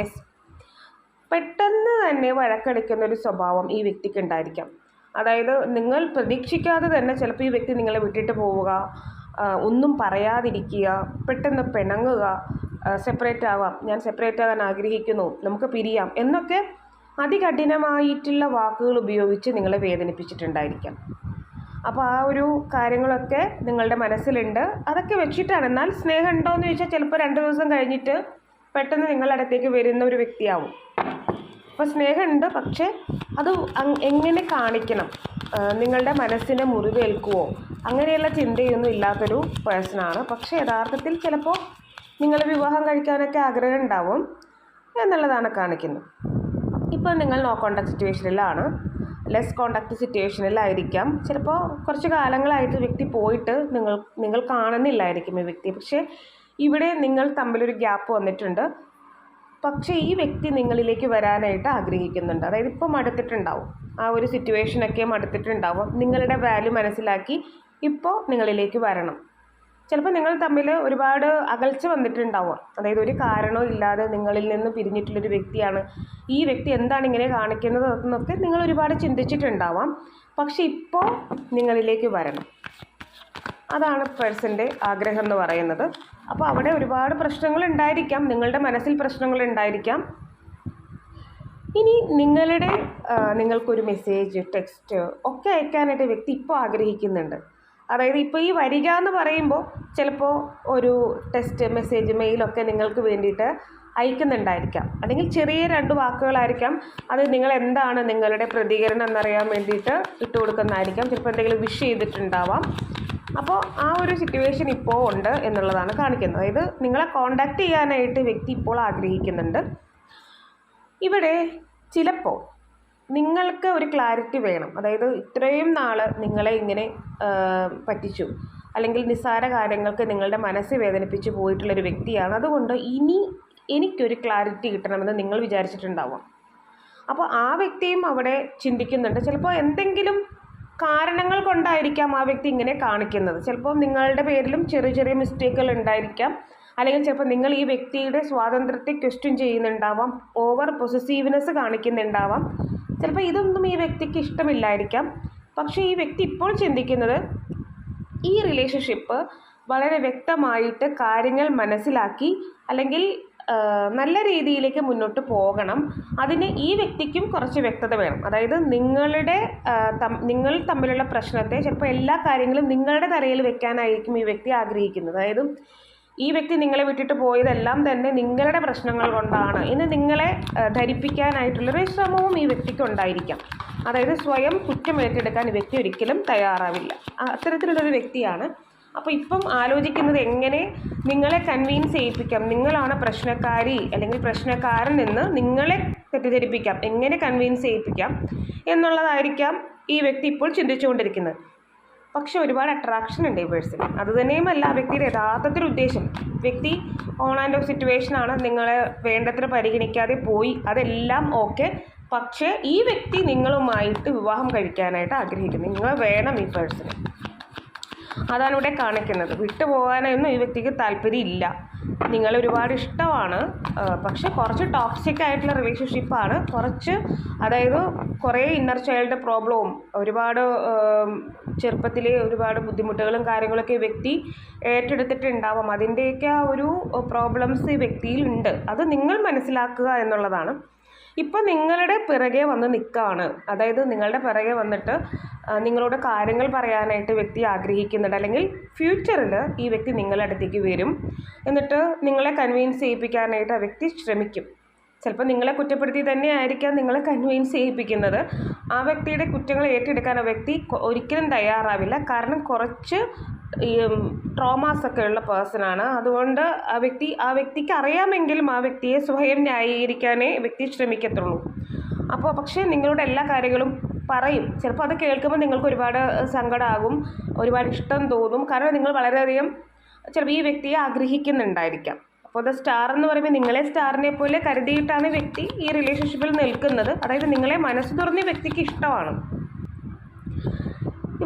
S1: പെട്ടെന്ന് തന്നെ വഴക്കടിക്കുന്ന ഒരു സ്വഭാവം ഈ വ്യക്തിക്ക് ഉണ്ടായിരിക്കാം. അതായത് നിങ്ങൾ പ്രതീക്ഷിക്കാതെ തന്നെ ചിലപ്പോൾ ഈ വ്യക്തി നിങ്ങളെ വിട്ടിട്ട് പോവുക, ഒന്നും പറയാതിരിക്കുക, പെട്ടെന്ന് പിണങ്ങുക, സെപ്പറേറ്റ് ആവാം, ഞാൻ സെപ്പറേറ്റ് ആകാൻ ആഗ്രഹിക്കുന്നു, നമുക്ക് പിരിയാം എന്നൊക്കെ അതികഠിനമായിട്ടുള്ള വാക്കുകൾ ഉപയോഗിച്ച് നിങ്ങളെ വേദനിപ്പിച്ചിട്ടുണ്ടായിരിക്കാം. അപ്പോൾ ആ ഒരു കാര്യങ്ങളൊക്കെ നിങ്ങളുടെ മനസ്സിലുണ്ട്. അതൊക്കെ വെച്ചിട്ടാണ്. എന്നാൽ സ്നേഹം ഉണ്ടോ എന്ന് ചോദിച്ചാൽ ചിലപ്പോൾ 2 ദിവസം കഴിഞ്ഞിട്ട് പെട്ടെന്ന് നിങ്ങളുടെ അടുത്തേക്ക് വരുന്ന ഒരു വ്യക്തിയാവും. അപ്പോൾ സ്നേഹമുണ്ട്, പക്ഷേ അത് എങ്ങനെ കാണിക്കണം, നിങ്ങളുടെ മനസ്സിനെ മുറിവേൽക്കുവോ അങ്ങനെയുള്ള ചിന്തയൊന്നും ഇല്ലാത്തൊരു പേഴ്സണാണ്. പക്ഷേ യഥാർത്ഥത്തിൽ ചിലപ്പോൾ നിങ്ങൾ വിവാഹം കഴിക്കാനൊക്കെ ആഗ്രഹം ഉണ്ടാവും എന്നുള്ളതാണ് കാണിക്കുന്നത്. ഇപ്പോൾ നിങ്ങൾ നോ കോണ്ടാക്ട് സിറ്റുവേഷനിലാണ്, ലെസ് കോണ്ടാക്ട് സിറ്റുവേഷനിലായിരിക്കാം. ചിലപ്പോൾ കുറച്ച് കാലങ്ങളായിട്ട് വ്യക്തി പോയിട്ട് നിങ്ങൾ കാണുന്നില്ലായിരിക്കും ഈ വ്യക്തി. പക്ഷേ ഇവിടെ നിങ്ങൾ തമ്മിലൊരു ഗ്യാപ്പ് വന്നിട്ടുണ്ട്. പക്ഷേ ഈ വ്യക്തി നിങ്ങളിലേക്ക് വരാനായിട്ട് ആഗ്രഹിക്കുന്നുണ്ട്. അതായത് ഇപ്പോൾ മടുത്തിട്ടുണ്ടാവും, ആ ഒരു സിറ്റുവേഷനൊക്കെ മടുത്തിട്ടുണ്ടാവും. നിങ്ങളുടെ വാല്യൂ മനസ്സിലാക്കി ഇപ്പോൾ നിങ്ങളിലേക്ക് വരണം. ചിലപ്പോൾ നിങ്ങൾ തമ്മിൽ ഒരുപാട് അകൽച്ച വന്നിട്ടുണ്ടാവും. അതായത് ഒരു കാരണവും ഇല്ലാതെ നിങ്ങളിൽ നിന്ന് പിരിഞ്ഞിട്ടുള്ളൊരു വ്യക്തിയാണ്, ഈ വ്യക്തി എന്താണ് ഇങ്ങനെ കാണിക്കുന്നത് എന്നൊക്കെ നിങ്ങൾ ഒരുപാട് ചിന്തിച്ചിട്ടുണ്ടാവാം. പക്ഷെ ഇപ്പോൾ നിങ്ങളിലേക്ക് വരണം, അതാണ് പേഴ്സൻ്റെ ആഗ്രഹം എന്ന് പറയുന്നത്. അപ്പോൾ അവിടെ ഒരുപാട് പ്രശ്നങ്ങൾ ഉണ്ടായിരിക്കാം, നിങ്ങളുടെ മനസ്സിൽ പ്രശ്നങ്ങൾ ഉണ്ടായിരിക്കാം. ഇനി നിങ്ങൾക്കൊരു മെസ്സേജ്, ടെക്സ്റ്റ് ഒക്കെ അയക്കാനായിട്ട് വ്യക്തി ഇപ്പോൾ ആഗ്രഹിക്കുന്നുണ്ട്. അതായത് ഇപ്പോൾ ഈ വരിക എന്ന് പറയുമ്പോൾ ചിലപ്പോൾ ഒരു ടെക്സ്റ്റ് മെസ്സേജ് മെയിലൊക്കെ നിങ്ങൾക്ക് വേണ്ടിയിട്ട് അയക്കുന്നുണ്ടായിരിക്കാം. അല്ലെങ്കിൽ ചെറിയ 2 വാക്കുകളായിരിക്കാം, അത് നിങ്ങൾ എന്താണ് നിങ്ങളുടെ പ്രതികരണം എന്നറിയാൻ വേണ്ടിയിട്ട് ഇട്ട് കൊടുക്കുന്നതായിരിക്കാം. ചിലപ്പോൾ എന്തെങ്കിലും വിഷ് ചെയ്തിട്ടുണ്ടാവാം. അപ്പോൾ ആ ഒരു സിറ്റുവേഷൻ ഇപ്പോൾ ഉണ്ട് എന്നുള്ളതാണ് കാണിക്കുന്നത്. അതായത് നിങ്ങളെ കോണ്ടാക്ട് ചെയ്യാനായിട്ട് വ്യക്തി ഇപ്പോൾ ആഗ്രഹിക്കുന്നുണ്ട്. ഇവിടെ ചിലപ്പോൾ നിങ്ങൾക്ക് ഒരു ക്ലാരിറ്റി വേണം. അതായത് ഇത്രയും നാൾ നിങ്ങളെ ഇങ്ങനെ പറ്റിച്ചു, അല്ലെങ്കിൽ നിസ്സാര കാര്യങ്ങൾക്ക് നിങ്ങളുടെ മനസ്സ് വേദനിപ്പിച്ച് പോയിട്ടുള്ളൊരു വ്യക്തിയാണ്. അതുകൊണ്ട് ഇനി എനിക്കൊരു ക്ലാരിറ്റി കിട്ടണമെന്ന് നിങ്ങൾ വിചാരിച്ചിട്ടുണ്ടാവാം. അപ്പോൾ ആ വ്യക്തിയും അവിടെ ചിന്തിക്കുന്നുണ്ട്. ചിലപ്പോൾ എന്തെങ്കിലും കാരണങ്ങൾ കൊണ്ടായിരിക്കാം ആ വ്യക്തി ഇങ്ങനെ കാണിക്കുന്നത്. ചിലപ്പോൾ നിങ്ങളുടെ പേരിലും ചെറിയ ചെറിയ മിസ്റ്റേക്കുകൾ ഉണ്ടായിരിക്കാം. അല്ലെങ്കിൽ ചിലപ്പോൾ നിങ്ങൾ ഈ വ്യക്തിയുടെ സ്വാതന്ത്ര്യത്തെ ക്വസ്റ്റ്യൻ ചെയ്യുന്നുണ്ടാവാം, ഓവർ പൊസസീവ്നെസ് കാണിക്കുന്നുണ്ടാവാം. ചിലപ്പോൾ ഇതൊന്നും ഈ വ്യക്തിക്ക് ഇഷ്ടമില്ലായിരിക്കാം. പക്ഷേ ഈ വ്യക്തി ഇപ്പോൾ ചിന്തിക്കുന്നത് ഈ റിലേഷൻഷിപ്പ് വളരെ വ്യക്തമായിട്ട് കാര്യങ്ങൾ മനസ്സിലാക്കി അല്ലെങ്കിൽ നല്ല രീതിയിലേക്ക് മുന്നോട്ട് പോകണം. അതിന് ഈ വ്യക്തിക്കും കുറച്ച് വ്യക്തത വേണം. അതായത് നിങ്ങൾ തമ്മിലുള്ള പ്രശ്നത്തെ ചിലപ്പോൾ എല്ലാ കാര്യങ്ങളും നിങ്ങളുടെ തലയിൽ വെക്കാനായിരിക്കും ഈ വ്യക്തി ആഗ്രഹിക്കുന്നത്. അതായത് ഈ വ്യക്തി നിങ്ങളെ വിട്ടിട്ട് പോയതെല്ലാം തന്നെ നിങ്ങളുടെ പ്രശ്നങ്ങൾ കൊണ്ടാണ് എന്ന് നിങ്ങളെ ധരിപ്പിക്കാനായിട്ടുള്ളൊരു ശ്രമവും ഈ വ്യക്തിക്ക് ഉണ്ടായിരിക്കാം. അതായത് സ്വയം കുറ്റം ഏറ്റെടുക്കാൻ ഈ വ്യക്തി ഒരിക്കലും തയ്യാറാവില്ല. അത്തരത്തിലുള്ളൊരു വ്യക്തിയാണ്. അപ്പോൾ ഇപ്പം ആലോചിക്കുന്നത് എങ്ങനെ നിങ്ങളെ കൺവീൻസ് ചെയ്യിപ്പിക്കാം, നിങ്ങളാണ് പ്രശ്നക്കാരി അല്ലെങ്കിൽ പ്രശ്നക്കാരൻ എന്ന് നിങ്ങളെ തെറ്റിദ്ധരിപ്പിക്കാം, എങ്ങനെ കൺവീൻസ് ചെയ്യിപ്പിക്കാം എന്നുള്ളതായിരിക്കാം ഈ വ്യക്തി ഇപ്പോൾ ചിന്തിച്ചുകൊണ്ടിരിക്കുന്നത്. പക്ഷെ ഒരുപാട് അട്രാക്ഷൻ ഉണ്ട് ഈ പേഴ്സൺ. അതുതന്നെയുമല്ല വ്യക്തിയുടെ യഥാർത്ഥത്തിൽ ഉദ്ദേശം. വ്യക്തി ഓൺ ആൻഡ് ഓഫ് സിറ്റുവേഷനാണ്, നിങ്ങളെ വേണ്ടത്ര പരിഗണിക്കാതെ പോയി, അതെല്ലാം ഓക്കെ. പക്ഷേ ഈ വ്യക്തി നിങ്ങളുമായിട്ട് വിവാഹം കഴിക്കാനായിട്ട് ആഗ്രഹിക്കുന്നു. നിങ്ങൾ വേണം ഈ പേഴ്സണ്. അതാണ് ഇവിടെ കാണിക്കുന്നത്. വിട്ടുപോകാനൊന്നും ഈ വ്യക്തിക്ക് താല്പര്യമില്ല. നിങ്ങൾ ഒരുപാട് ഇഷ്ടമാണ്, പക്ഷെ കുറച്ച് ടോക്സിക് ആയിട്ടുള്ള റിലേഷൻഷിപ്പാണ്. അതായത് കുറേ ഇന്നർ ചൈൽഡ് പ്രോബ്ലവും ഒരുപാട് ചെറുപ്പത്തിലെ ഒരുപാട് ബുദ്ധിമുട്ടുകളും കാര്യങ്ങളൊക്കെ ഈ വ്യക്തി ഏറ്റെടുത്തിട്ടുണ്ടാവാം. അതിൻ്റെയൊക്കെ ആ ഒരു പ്രോബ്ലംസ് ഈ വ്യക്തിയിൽ ഉണ്ട്. അത് നിങ്ങൾ മനസ്സിലാക്കുക എന്നുള്ളതാണ്. ഇപ്പം നിങ്ങളുടെ പിറകെ വന്ന് നിൽക്കുകയാണ്. അതായത് നിങ്ങളുടെ പിറകെ വന്നിട്ട് നിങ്ങളോട് കാര്യങ്ങൾ പറയാനായിട്ട് വ്യക്തി ആഗ്രഹിക്കുന്നുണ്ട്. അല്ലെങ്കിൽ ഫ്യൂച്ചറിൽ ഈ വ്യക്തി നിങ്ങളുടെ അടുത്തേക്ക് വരും. എന്നിട്ട് നിങ്ങളെ കൺവീൻസ് ചെയ്യിപ്പിക്കാനായിട്ട് ആ വ്യക്തി ശ്രമിക്കും. ചിലപ്പോൾ നിങ്ങളെ കുറ്റപ്പെടുത്തി തന്നെ ആയിരിക്കാം നിങ്ങളെ കൺവീൻസ് ചെയ്യിപ്പിക്കുന്നത്. ആ വ്യക്തിയുടെ കുറ്റങ്ങൾ ഏറ്റെടുക്കാൻ ആ വ്യക്തി ഒരിക്കലും തയ്യാറാവില്ല. കാരണം കുറച്ച് ട്രോമാസൊക്കെ ഉള്ള പേഴ്സണാണ്. അതുകൊണ്ട് ആ വ്യക്തിക്ക് അറിയാമെങ്കിലും ആ വ്യക്തിയെ സ്വയം ന്യായീകരിക്കാനേ വ്യക്തി ശ്രമിക്കത്തുള്ളൂ. പക്ഷേ നിങ്ങളുടെ എല്ലാ കാര്യങ്ങളും പറയും. ചിലപ്പോൾ അത് കേൾക്കുമ്പോൾ നിങ്ങൾക്ക് ഒരുപാട് സങ്കടമാകും, ഒരുപാട് ഇഷ്ടം തോന്നും. കാരണം നിങ്ങൾ വളരെയധികം ചിലപ്പോൾ ഈ വ്യക്തിയെ ആഗ്രഹിക്കുന്നുണ്ടായിരിക്കാം. അപ്പോൾ ദ സ്റ്റാർ എന്ന് പറയുമ്പോൾ നിങ്ങളെ സ്റ്റാറിനെ പോലെ കരുതിയിട്ടാണ് വ്യക്തി ഈ റിലേഷൻഷിപ്പിൽ നിൽക്കുന്നത്. അതായത് നിങ്ങളെ മനസ്സ് തുറന്ന് വ്യക്തിക്ക് ഇഷ്ടമാണ്.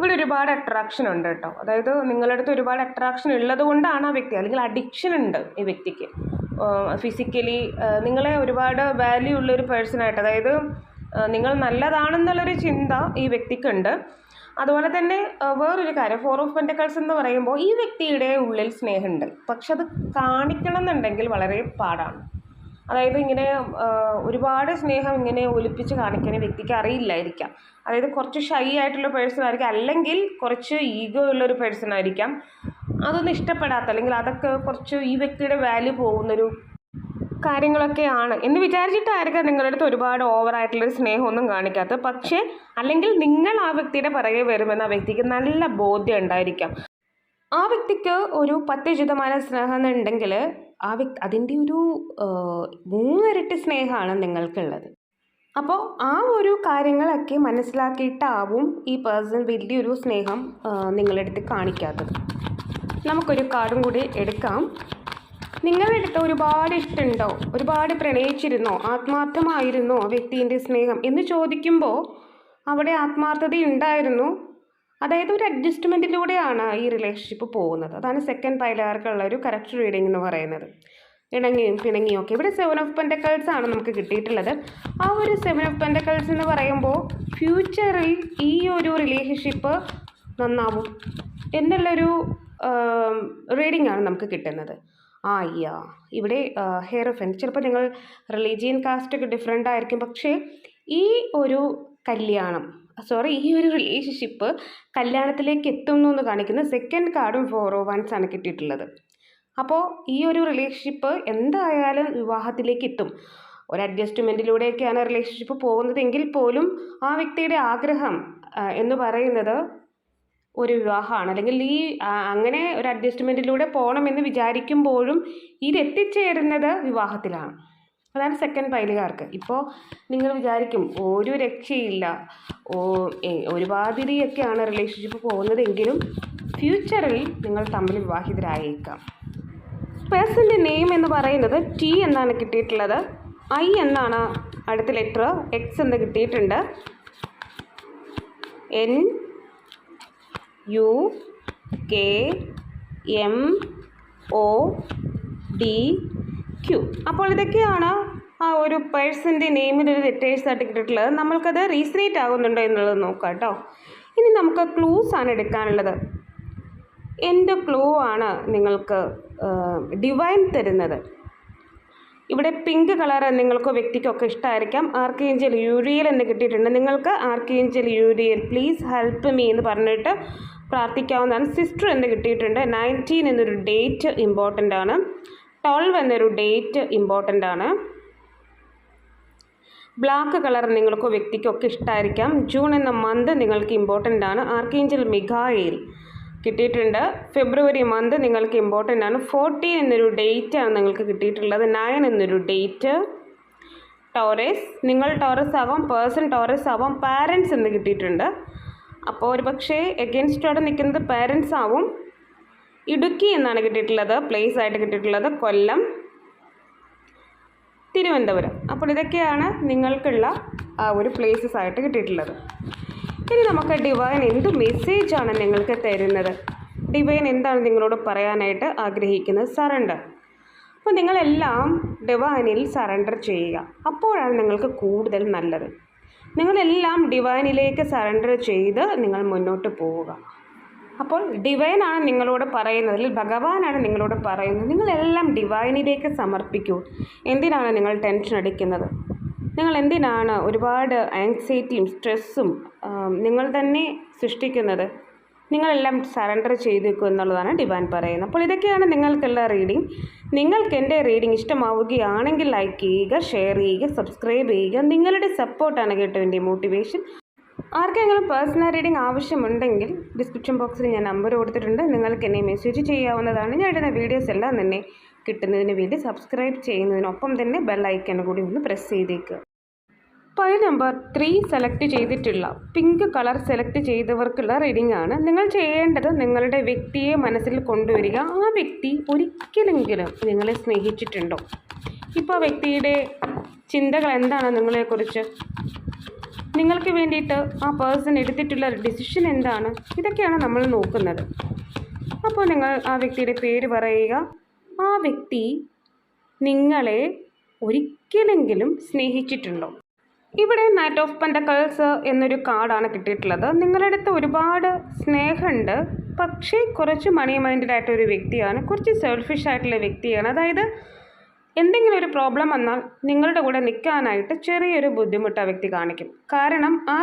S1: ഇവിടെ ഒരുപാട് അട്രാക്ഷൻ ഉണ്ട് കേട്ടോ. അതായത് നിങ്ങളുടെ അടുത്ത് ഒരുപാട് അട്രാക്ഷൻ ഉള്ളത് കൊണ്ടാണ് ആ വ്യക്തി, അല്ലെങ്കിൽ അഡിക്ഷൻ ഉണ്ട് ഈ വ്യക്തിക്ക് ഫിസിക്കലി നിങ്ങളെ ഒരുപാട് വാല്യൂ ഉള്ളൊരു പേഴ്സണായിട്ട്, അതായത് നിങ്ങൾ നല്ലതാണെന്നുള്ളൊരു ചിന്ത ഈ വ്യക്തിക്കുണ്ട്. അതുപോലെ തന്നെ വേറൊരു കാര്യം, 4 ഓഫ് പെൻറ്റക്കിൾസ് എന്ന് പറയുമ്പോൾ ഈ വ്യക്തിയുടെ ഉള്ളിൽ സ്നേഹമുണ്ട്, പക്ഷെ അത് കാണിക്കണം എന്നുണ്ടെങ്കിൽ വളരെ പാടാണ്. അതായത് ഇങ്ങനെ ഒരുപാട് സ്നേഹം ഇങ്ങനെ ഒലിപ്പിച്ച് കാണിക്കാൻ വ്യക്തിക്ക് അറിയില്ലായിരിക്കാം. അതായത് കുറച്ച് ഷൈ ആയിട്ടുള്ള പേഴ്സൺ ആയിരിക്കാം, അല്ലെങ്കിൽ കുറച്ച് ഈഗോ ഉള്ളൊരു പേഴ്സൺ ആയിരിക്കാം. അതൊന്നും ഇഷ്ടപ്പെടാത്ത, അല്ലെങ്കിൽ അതൊക്കെ കുറച്ച് ഈ വ്യക്തിയുടെ വാല്യൂ പോകുന്നൊരു കാര്യങ്ങളൊക്കെയാണ് എന്ന് വിചാരിച്ചിട്ടായിരിക്കാം നിങ്ങളുടെ അടുത്ത് ഒരുപാട് ഓവറായിട്ടുള്ളൊരു സ്നേഹമൊന്നും കാണിക്കാത്തത്. പക്ഷേ അല്ലെങ്കിൽ നിങ്ങൾ ആ വ്യക്തിയുടെ പിറകെ വരുമെന്ന് ആ വ്യക്തിക്ക് നല്ല ബോധ്യം ഉണ്ടായിരിക്കാം. ആ വ്യക്തിക്ക് ഒരു 10% സ്നേഹം ഉണ്ടെങ്കിൽ ആ വ്യക്തി അതിൻ്റെ ഒരു 3 ഇരട്ടി സ്നേഹമാണ് നിങ്ങൾക്കുള്ളത്. അപ്പോൾ ആ ഒരു കാര്യങ്ങളൊക്കെ മനസ്സിലാക്കിയിട്ടാവും ഈ പേഴ്സൺ വലിയൊരു സ്നേഹം നിങ്ങളുടെ അടുത്ത് കാണിക്കാത്തത്. നമുക്കൊരു കാർഡും കൂടി എടുക്കാം. നിങ്ങളുടെ അടുത്ത് ഒരുപാട് ഇഷ്ടമുണ്ടോ, ഒരുപാട് പ്രണയിച്ചിരുന്നോ, ആത്മാർത്ഥമായിരുന്നോ ആ വ്യക്തിൻ്റെ സ്നേഹം എന്ന് ചോദിക്കുമ്പോൾ അവിടെ ആത്മാർത്ഥത ഉണ്ടായിരുന്നു. അതായത് ഒരു അഡ്ജസ്റ്റ്മെൻറ്റിലൂടെയാണ് ഈ റിലേഷൻഷിപ്പ് പോകുന്നത്. അതാണ് സെക്കൻഡ് പൈലുകാർക്കുള്ള ഒരു കറക്റ്റ് റീഡിംഗ് എന്ന് പറയുന്നത്. ഇണങ്ങിയും പിണങ്ങിയും ഒക്കെ. ഇവിടെ 7 ഓഫ് പെൻറ്റക്കിൾസ് ആണ് നമുക്ക് കിട്ടിയിട്ടുള്ളത്. ആ ഒരു 7 ഓഫ് പെൻറ്റക്കിൾസ് എന്ന് പറയുമ്പോൾ ഫ്യൂച്ചറിൽ ഈ ഒരു റിലേഷൻഷിപ്പ് നന്നാവും എന്നുള്ളൊരു റീഡിംഗ് ആണ് നമുക്ക് കിട്ടുന്നത്. ഇവിടെ ഹെയറോഫൻറ്റ്, ചിലപ്പോൾ നിങ്ങൾ റിലീജിയൻ കാസ്റ്റൊക്കെ ഡിഫറെൻ്റ് ആയിരിക്കും, പക്ഷേ ഈ ഒരു ഈ ഒരു റിലേഷൻഷിപ്പ് കല്യാണത്തിലേക്ക് എത്തുന്നു എന്ന് കാണിക്കുന്ന സെക്കൻഡ് കാർഡും 4 ഓഫ് വൺസ് ആണ് കിട്ടിയിട്ടുള്ളത്. അപ്പോൾ ഈ ഒരു റിലേഷൻഷിപ്പ് എന്തായാലും വിവാഹത്തിലേക്ക് എത്തും. ഒരു അഡ്ജസ്റ്റ്മെൻറ്റിലൂടെയൊക്കെയാണ് റിലേഷൻഷിപ്പ് പോകുന്നതെങ്കിൽ പോലും ആ വ്യക്തിയുടെ ആഗ്രഹം എന്ന് പറയുന്നത് ഒരു വിവാഹമാണ്, അല്ലെങ്കിൽ അങ്ങനെ ഒരു അഡ്ജസ്റ്റ്മെൻറ്റിലൂടെ പോകണമെന്ന് വിചാരിക്കുമ്പോഴും ഇതെത്തിച്ചേരുന്നത് വിവാഹത്തിലാണ്. അതാണ് സെക്കൻഡ് പൈലുകാർക്ക്. ഇപ്പോൾ നിങ്ങൾ വിചാരിക്കും ഒരു രക്ഷയില്ല, ഒരുമാതിരിയൊക്കെയാണ് റിലേഷൻഷിപ്പ് പോകുന്നതെങ്കിലും ഫ്യൂച്ചറിൽ നിങ്ങൾ തമ്മിൽ വിവാഹിതരായേക്കാം. പേഴ്സൻ്റെ നെയിം എന്ന് പറയുന്നത് T എന്നാണ് കിട്ടിയിട്ടുള്ളത്. I എന്നാണ് അടുത്ത ലെറ്റർ, X എന്ന് കിട്ടിയിട്ടുണ്ട്. NUKMODQ. അപ്പോൾ ഇതൊക്കെയാണ് ആ ഒരു പേഴ്സൻ്റെ നെയിമിലൊരു ലെറ്റേഴ്സ് ആയിട്ട് കിട്ടിയിട്ടുള്ളത്. നമ്മൾക്കത് റീസണേറ്റ് ആകുന്നുണ്ടോ എന്നുള്ളത് നോക്കാം കേട്ടോ. ഇനി നമുക്ക് ക്ലൂസ് ആണ് എടുക്കാനുള്ളത്. എന്ത് ക്ലൂ ആണ് നിങ്ങൾക്ക് ഡിവൈൻ തരുന്നത്? ഇവിടെ പിങ്ക് കളർ നിങ്ങൾക്ക് വ്യക്തിക്കൊക്കെ ഇഷ്ടമായിരിക്കാം. ആർക്കേഞ്ചൽ യൂരിയൽ എന്ന് കിട്ടിയിട്ടുണ്ട്. നിങ്ങൾക്ക് ആർക്കേഞ്ചൽ യൂരിയൽ പ്ലീസ് ഹെൽപ്പ് മീ എന്ന് പറഞ്ഞിട്ട് പ്രാർത്ഥിക്കാവുന്നതാണ്. സിസ്റ്റർ എന്ന് കിട്ടിയിട്ടുണ്ട്. 19 എന്നൊരു ഡേറ്റ് ഇമ്പോർട്ടൻ്റ് ആണ്. 12 എന്നൊരു ഡേറ്റ് ഇമ്പോർട്ടൻ്റ് ആണ്. ബ്ലാക്ക് കളർ നിങ്ങൾക്ക് വ്യക്തിക്കൊക്കെ ഇഷ്ടമായിരിക്കാം. ജൂൺ എന്ന മന്ത് നിങ്ങൾക്ക് ഇമ്പോർട്ടൻ്റ് ആണ്. ആർക്കേഞ്ചൽ മിഖായേൽ കിട്ടിയിട്ടുണ്ട്. ഫെബ്രുവരി മന്ത് നിങ്ങൾക്ക് ഇമ്പോർട്ടൻ്റ് ആണ്. 14 എന്നൊരു ഡേറ്റ് ആണ് നിങ്ങൾക്ക് കിട്ടിയിട്ടുള്ളത്. 9 എന്നൊരു ഡേറ്റ്. ടോറസ്, നിങ്ങൾ ടോറസ് ആവാം, പേഴ്സൺ ടോറസ് ആവാം. പാരൻസ് എന്ന് കിട്ടിയിട്ടുണ്ട്. അപ്പോൾ ഒരു പക്ഷേ എഗെയിൻസ്റ്റോടെ നിൽക്കുന്നത് പാരൻസ് ആവും. ഇടുക്കി എന്നാണ് കിട്ടിയിട്ടുള്ളത്, പ്ലേസ് ആയിട്ട് കിട്ടിയിട്ടുള്ളത്. കൊല്ലം, തിരുവനന്തപുരം. അപ്പോൾ ഇതൊക്കെയാണ് നിങ്ങൾക്കുള്ള ആ ഒരു പ്ലേസസ് ആയിട്ട് കിട്ടിയിട്ടുള്ളത്. ഇനി നമുക്ക് ഡിവൈൻ എന്ത് മെസ്സേജാണ് നിങ്ങൾക്ക് തരുന്നത്? ഡിവൈൻ എന്താണ് നിങ്ങളോട് പറയാനായിട്ട് ആഗ്രഹിക്കുന്നത്? സറണ്ടർ. അപ്പോൾ നിങ്ങളെല്ലാം ഡിവൈനിൽ സറണ്ടർ ചെയ്യുക. അപ്പോഴാണ് നിങ്ങൾക്ക് കൂടുതൽ നല്ലത്. നിങ്ങളെല്ലാം ഡിവൈനിലേക്ക് സറണ്ടർ ചെയ്ത് നിങ്ങൾ മുന്നോട്ട് പോവുക. അപ്പോൾ ഡിവൈനാണ് നിങ്ങളോട് പറയുന്നത്, അല്ലെങ്കിൽ ഭഗവാനാണ് നിങ്ങളോട് പറയുന്നത്, നിങ്ങളെല്ലാം ഡിവൈനിലേക്ക് സമർപ്പിക്കൂ. എന്തിനാണ് നിങ്ങൾ ടെൻഷൻ അടിക്കുന്നത്? നിങ്ങൾ എന്തിനാണ് ഒരുപാട് ആങ്സൈറ്റിയും സ്ട്രെസ്സും നിങ്ങൾ തന്നെ സൃഷ്ടിക്കുന്നത്? നിങ്ങളെല്ലാം സറണ്ടർ ചെയ്തേക്കും എന്നുള്ളതാണ് ഡിവൈൻ പറയുന്നത്. അപ്പോൾ ഇതൊക്കെയാണ് നിങ്ങൾക്കുള്ള റീഡിംഗ്. നിങ്ങൾക്ക് എൻ്റെ റീഡിംഗ് ഇഷ്ടമാവുകയാണെങ്കിൽ ലൈക്ക് ചെയ്യുക, ഷെയർ ചെയ്യുക, സബ്സ്ക്രൈബ് ചെയ്യുക. നിങ്ങളുടെ സപ്പോർട്ടാണ് കേട്ടോ എൻ്റെ മോട്ടിവേഷൻ. ആർക്കെങ്കിലും പേഴ്സണൽ റീഡിംഗ് ആവശ്യമുണ്ടെങ്കിൽ ഡിസ്ക്രിപ്ഷൻ ബോക്സിൽ ഞാൻ നമ്പർ കൊടുത്തിട്ടുണ്ട്. നിങ്ങൾക്ക് എന്നെ മെസ്സേജ് ചെയ്യാവുന്നതാണ്. ഞാൻ ഇടുന്ന വീഡിയോസ് എല്ലാം തന്നെ കിട്ടുന്നതിന് വേണ്ടി സബ്സ്ക്രൈബ് ചെയ്യുന്നതിനൊപ്പം തന്നെ ബെൽ ഐക്കൺ കൂടി ഒന്ന് പ്രസ് ചെയ്തേക്കുക. പൈൽ നമ്പർ 3 സെലക്ട് ചെയ്തിട്ടുള്ള പിങ്ക് കളർ സെലക്ട് ചെയ്തവർക്കുള്ള റീഡിംഗ് ആണ്. നിങ്ങൾ ചെയ്യേണ്ടത് നിങ്ങളുടെ വ്യക്തിയെ മനസ്സിൽ കൊണ്ടുവരിക. ആ വ്യക്തി ഒരിക്കലെങ്കിലും നിങ്ങളെ സ്നേഹിച്ചിട്ടുണ്ടോ? ഇപ്പോൾ ആ വ്യക്തിയുടെ ചിന്തകൾ എന്താണ് നിങ്ങളെക്കുറിച്ച്? നിങ്ങൾക്ക് വേണ്ടിയിട്ട് ആ പേഴ്സൺ എടുത്തിട്ടുള്ള ഡിസിഷൻ എന്താണ്, ഇതൊക്കെയാണ് നമ്മൾ നോക്കുന്നത്. അപ്പോൾ നിങ്ങൾ ആ വ്യക്തിയുടെ പേര് പറയുക. ആ വ്യക്തി നിങ്ങളെ ഒരിക്കലെങ്കിലും സ്നേഹിച്ചിട്ടുണ്ടോ? ഇവിടെ നൈറ്റ് ഓഫ് പെൻറ്റക്കിൾസ് എന്നൊരു കാർഡാണ് കിട്ടിയിട്ടുള്ളത്. നിങ്ങളുടെ അടുത്ത് ഒരുപാട് സ്നേഹമുണ്ട്, പക്ഷേ കുറച്ച് മണി മൈൻഡഡ് ആയിട്ടൊരു വ്യക്തിയാണ്, കുറച്ച് സെൽഫിഷ് ആയിട്ടുള്ള വ്യക്തിയാണ്. അതായത് എന്തെങ്കിലും ഒരു പ്രോബ്ലം വന്നാൽ നിങ്ങളുടെ കൂടെ നിൽക്കാനായിട്ട് ചെറിയൊരു ബുദ്ധിമുട്ട് ആ വ്യക്തി കാണിക്കും. കാരണം ആ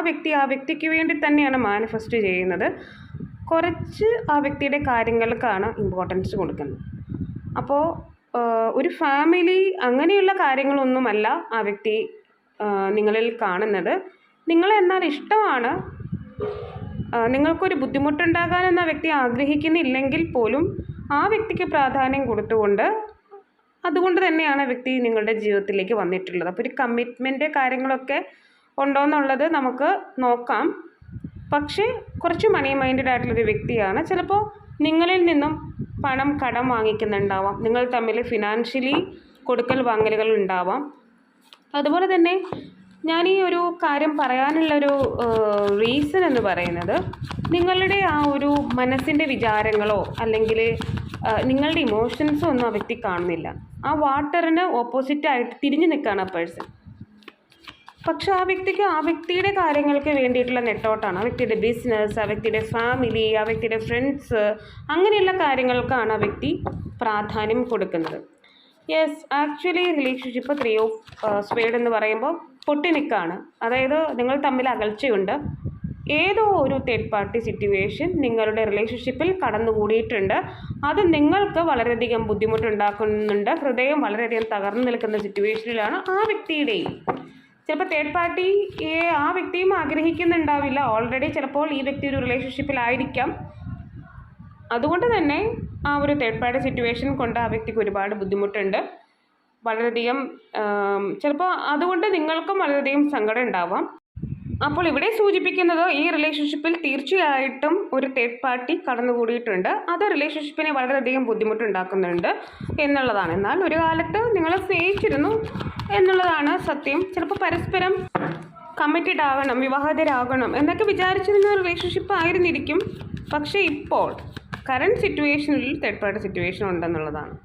S1: വ്യക്തിക്ക് വേണ്ടി തന്നെയാണ് മാനിഫെസ്റ്റ് ചെയ്യുന്നത്. കുറച്ച് ആ വ്യക്തിയുടെ കാര്യങ്ങൾക്കാണ് ഇമ്പോർട്ടൻസ് കൊടുക്കുന്നത്. അപ്പോൾ ഒരു ഫാമിലി അങ്ങനെയുള്ള കാര്യങ്ങളൊന്നുമല്ല ആ വ്യക്തി നിങ്ങളിൽ കാണുന്നത്. നിങ്ങളെ എന്നാൽ ഇഷ്ടമാണ്, നിങ്ങൾക്കൊരു ബുദ്ധിമുട്ടുണ്ടാകാനെന്ന വ്യക്തി ആഗ്രഹിക്കുന്നില്ലെങ്കിൽ പോലും ആ വ്യക്തിക്ക് പ്രാധാന്യം കൊടുത്തുകൊണ്ട് അതുകൊണ്ട് തന്നെയാണ് വ്യക്തി നിങ്ങളുടെ ജീവിതത്തിലേക്ക് വന്നിട്ടുള്ളത്. അപ്പോൾ ഒരു കമ്മിറ്റ്മെൻറ്റ് കാര്യങ്ങളൊക്കെ ഉണ്ടോ എന്നുള്ളത് നമുക്ക് നോക്കാം. പക്ഷേ കുറച്ച് മണി മൈൻഡഡ് ആയിട്ടുള്ളൊരു വ്യക്തിയാണ്. ചിലപ്പോൾ നിങ്ങളിൽ നിന്നും പണം കടം വാങ്ങിക്കുന്നുണ്ടാവാം, നിങ്ങൾ തമ്മിൽ ഫിനാൻഷ്യലി കൊടുക്കൽ വാങ്ങലുകൾ ഉണ്ടാവാം. അതുപോലെ തന്നെ ഞാൻ ഈ ഒരു കാര്യം പറയാനുള്ളൊരു റീസൺ എന്ന് പറയുന്നത്, നിങ്ങളുടെ ആ ഒരു മനസ്സിൻ്റെ വിചാരങ്ങളോ അല്ലെങ്കിൽ നിങ്ങളുടെ ഇമോഷൻസോ ഒന്നും ആ വ്യക്തി കാണുന്നില്ല. ആ വാട്ടറിന് ഓപ്പോസിറ്റായിട്ട് തിരിഞ്ഞു നിൽക്കുകയാണ് ആ പേഴ്സൺ. പക്ഷെ ആ വ്യക്തിയുടെ കാര്യങ്ങൾക്ക് വേണ്ടിയിട്ടുള്ള നെട്ടോട്ടാണ്. ആ വ്യക്തിയുടെ ബിസിനസ്, ആ വ്യക്തിയുടെ ഫാമിലി, ആ വ്യക്തിയുടെ ഫ്രണ്ട്സ്, അങ്ങനെയുള്ള കാര്യങ്ങൾക്കാണ് ആ വ്യക്തി പ്രാധാന്യം കൊടുക്കുന്നത്. Yes, actually relationship 3 of spade എന്ന് പറയുമ്പോൾ പൊട്ടി നിൽക്കുകയാണ്. അതായത് നിങ്ങൾ തമ്മിൽ അകൽച്ചയുണ്ട്. ഏതോ ഒരു തേർഡ് പാർട്ടി സിറ്റുവേഷൻ നിങ്ങളുടെ റിലേഷൻഷിപ്പിൽ കടന്നുകൂടിയിട്ടുണ്ട്. അത് നിങ്ങൾക്ക് വളരെയധികം ബുദ്ധിമുട്ടുണ്ടാക്കുന്നുണ്ട്. ഹൃദയം വളരെയധികം തകർന്നു നിൽക്കുന്ന സിറ്റുവേഷനിലാണ് ആ വ്യക്തിയുടെയും. ചിലപ്പോൾ തേർഡ് പാർട്ടിയെ ആ വ്യക്തിയും ആഗ്രഹിക്കുന്നുണ്ടാവില്ല. ഓൾറെഡി ചിലപ്പോൾ ഈ വ്യക്തി ഒരു റിലേഷൻഷിപ്പിലായിരിക്കാം. അതുകൊണ്ട് തന്നെ ആ ഒരു തേർഡ് പാർട്ടി സിറ്റുവേഷൻ കൊണ്ട് ആ വ്യക്തിക്ക് ഒരുപാട് ബുദ്ധിമുട്ടുണ്ട്. വളരെയധികം ചിലപ്പോൾ അതുകൊണ്ട് നിങ്ങൾക്കും വളരെയധികം സങ്കടം ഉണ്ടാവാം. അപ്പോൾ ഇവിടെ സൂചിപ്പിക്കുന്നത് ഈ റിലേഷൻഷിപ്പിൽ തീർച്ചയായിട്ടും ഒരു തേർഡ് പാർട്ടി കടന്നുകൂടിയിട്ടുണ്ട്. അത് റിലേഷൻഷിപ്പിനെ വളരെയധികം ബുദ്ധിമുട്ടുണ്ടാക്കുന്നുണ്ട് എന്നുള്ളതാണ്. എന്നാൽ ഒരു കാലത്ത് നിങ്ങൾ സ്നേഹിച്ചിരുന്നു എന്നുള്ളതാണ് സത്യം. ചിലപ്പോൾ പരസ്പരം കമ്മിറ്റഡ് ആകണം, വിവാഹിതരാകണം എന്നൊക്കെ വിചാരിച്ചിരുന്ന റിലേഷൻഷിപ്പ് ആയിരുന്നിരിക്കും. പക്ഷേ ഇപ്പോൾ കറണ്ട് സിറ്റുവേഷനിൽ തേർഡ് പാർട്ടി സിറ്റുവേഷൻ ഉണ്ടെന്നുള്ളതാണ്.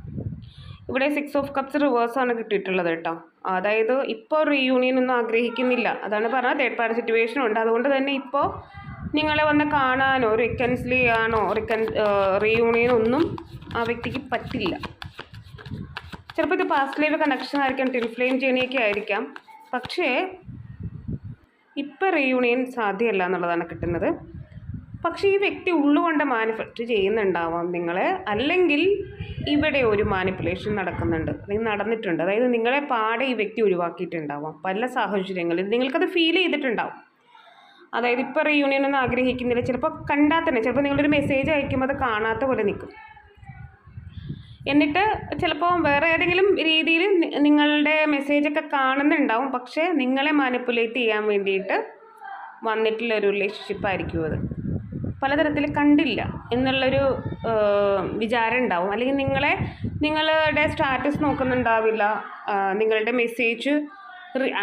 S1: ഇവിടെ 6 ഓഫ് കപ്സ് റിവേഴ്സാണ് കിട്ടിയിട്ടുള്ളത് കേട്ടോ. അതായത് ഇപ്പോൾ റീയൂണിയൻ ഒന്നും ആഗ്രഹിക്കുന്നില്ല. അതാണ് പറഞ്ഞത്, തേർഡ് പാർട്ടി സിറ്റുവേഷൻ ഉണ്ട്. അതുകൊണ്ട് തന്നെ ഇപ്പോൾ നിങ്ങളെ വന്ന് കാണാനോ റീകൺസിൽ ചെയ്യാനോ റീയൂണിയനോ ഒന്നും ആ വ്യക്തിക്ക് പറ്റില്ല. ചിലപ്പോൾ ഇത് പാസ്റ്റ് ലൈഫ് കണക്ഷൻ ആയിരിക്കാം, ട്വിൻ ഫ്ലെയിം ജേണിയൊക്കെ ആയിരിക്കാം. പക്ഷേ ഇപ്പോൾ റീയൂണിയൻ സാധ്യമല്ല എന്നുള്ളതാണ് കിട്ടുന്നത്. പക്ഷേ ഈ വ്യക്തി ഉള്ളുകൊണ്ട് മാനിഫെക്റ്റ് ചെയ്യുന്നുണ്ടാവാം നിങ്ങളെ, അല്ലെങ്കിൽ ഇവിടെ ഒരു മാനിപ്പുലേഷൻ നടക്കുന്നുണ്ട്, അല്ലെങ്കിൽ നടന്നിട്ടുണ്ട്. അതായത് നിങ്ങളെ പാടെ ഈ വ്യക്തി ഒഴിവാക്കിയിട്ടുണ്ടാവാം പല സാഹചര്യങ്ങളിൽ. നിങ്ങൾക്കത് ഫീൽ ചെയ്തിട്ടുണ്ടാവും. അതായത് ഇപ്പോൾ റീയൂണിയൻ ഒന്നും ആഗ്രഹിക്കുന്നില്ല. ചിലപ്പോൾ കണ്ടാൽ തന്നെ, ചിലപ്പോൾ നിങ്ങളൊരു മെസ്സേജ് അയക്കുമ്പോൾ അത് കാണാത്ത പോലെ നിൽക്കും. എന്നിട്ട് ചിലപ്പോൾ വേറെ ഏതെങ്കിലും രീതിയിൽ നിങ്ങളുടെ മെസ്സേജൊക്കെ കാണുന്നുണ്ടാവും. പക്ഷേ നിങ്ങളെ മാനിപ്പുലേറ്റ് ചെയ്യാൻ വേണ്ടിയിട്ട് വന്നിട്ടുള്ള ഒരു റിലേഷൻഷിപ്പ് ആയിരിക്കും അത്. പലതരത്തിൽ കണ്ടില്ല എന്നുള്ളൊരു വിചാരം ഉണ്ടാവും. അല്ലെങ്കിൽ നിങ്ങളുടെ സ്റ്റാറ്റസ് നോക്കുന്നുണ്ടാവില്ല, നിങ്ങളുടെ മെസ്സേജ്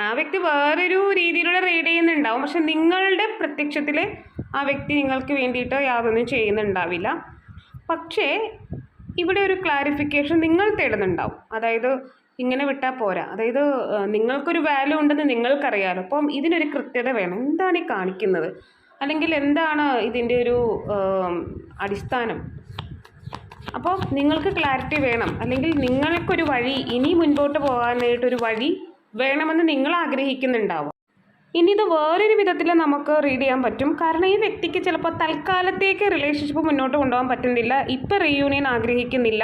S1: ആ വ്യക്തി വേറൊരു രീതിയിലൂടെ റീഡ് ചെയ്യുന്നുണ്ടാവും. പക്ഷെ നിങ്ങളുടെ പ്രത്യക്ഷത്തിൽ ആ വ്യക്തി നിങ്ങൾക്ക് വേണ്ടിയിട്ട് യാതൊന്നും ചെയ്യുന്നുണ്ടാവില്ല. പക്ഷേ ഇവിടെ ഒരു ക്ലാരിഫിക്കേഷൻ നിങ്ങൾ തേടുന്നുണ്ടാവും. അതായത് ഇങ്ങനെ വിട്ടാൽ പോരാ, അതായത് നിങ്ങൾക്കൊരു വാല്യൂ ഉണ്ടെന്ന് നിങ്ങൾക്കറിയാമല്ലോ. അപ്പം ഇതിനൊരു കൃത്യത വേണം. എന്താണ് ഈ കാണിക്കുന്നത്, അല്ലെങ്കിൽ എന്താണ് ഇതിൻ്റെ ഒരു അടിസ്ഥാനം? അപ്പോൾ നിങ്ങൾക്ക് ക്ലാരിറ്റി വേണം, അല്ലെങ്കിൽ നിങ്ങൾക്കൊരു വഴി, ഇനി മുൻപോട്ട് പോകാനായിട്ടൊരു വഴി വേണമെന്ന് നിങ്ങൾ ആഗ്രഹിക്കുന്നുണ്ടാവും. ഇനി ഇത് വേറൊരു വിധത്തിൽ നമുക്ക് റീഡ് ചെയ്യാൻ പറ്റും. കാരണം ഈ വ്യക്തിക്ക് ചിലപ്പോൾ തൽക്കാലത്തേക്ക് റിലേഷൻഷിപ്പ് മുന്നോട്ട് കൊണ്ടുപോകാൻ പറ്റുന്നില്ല, ഇപ്പോൾ റീയൂണിയൻ ആഗ്രഹിക്കുന്നില്ല.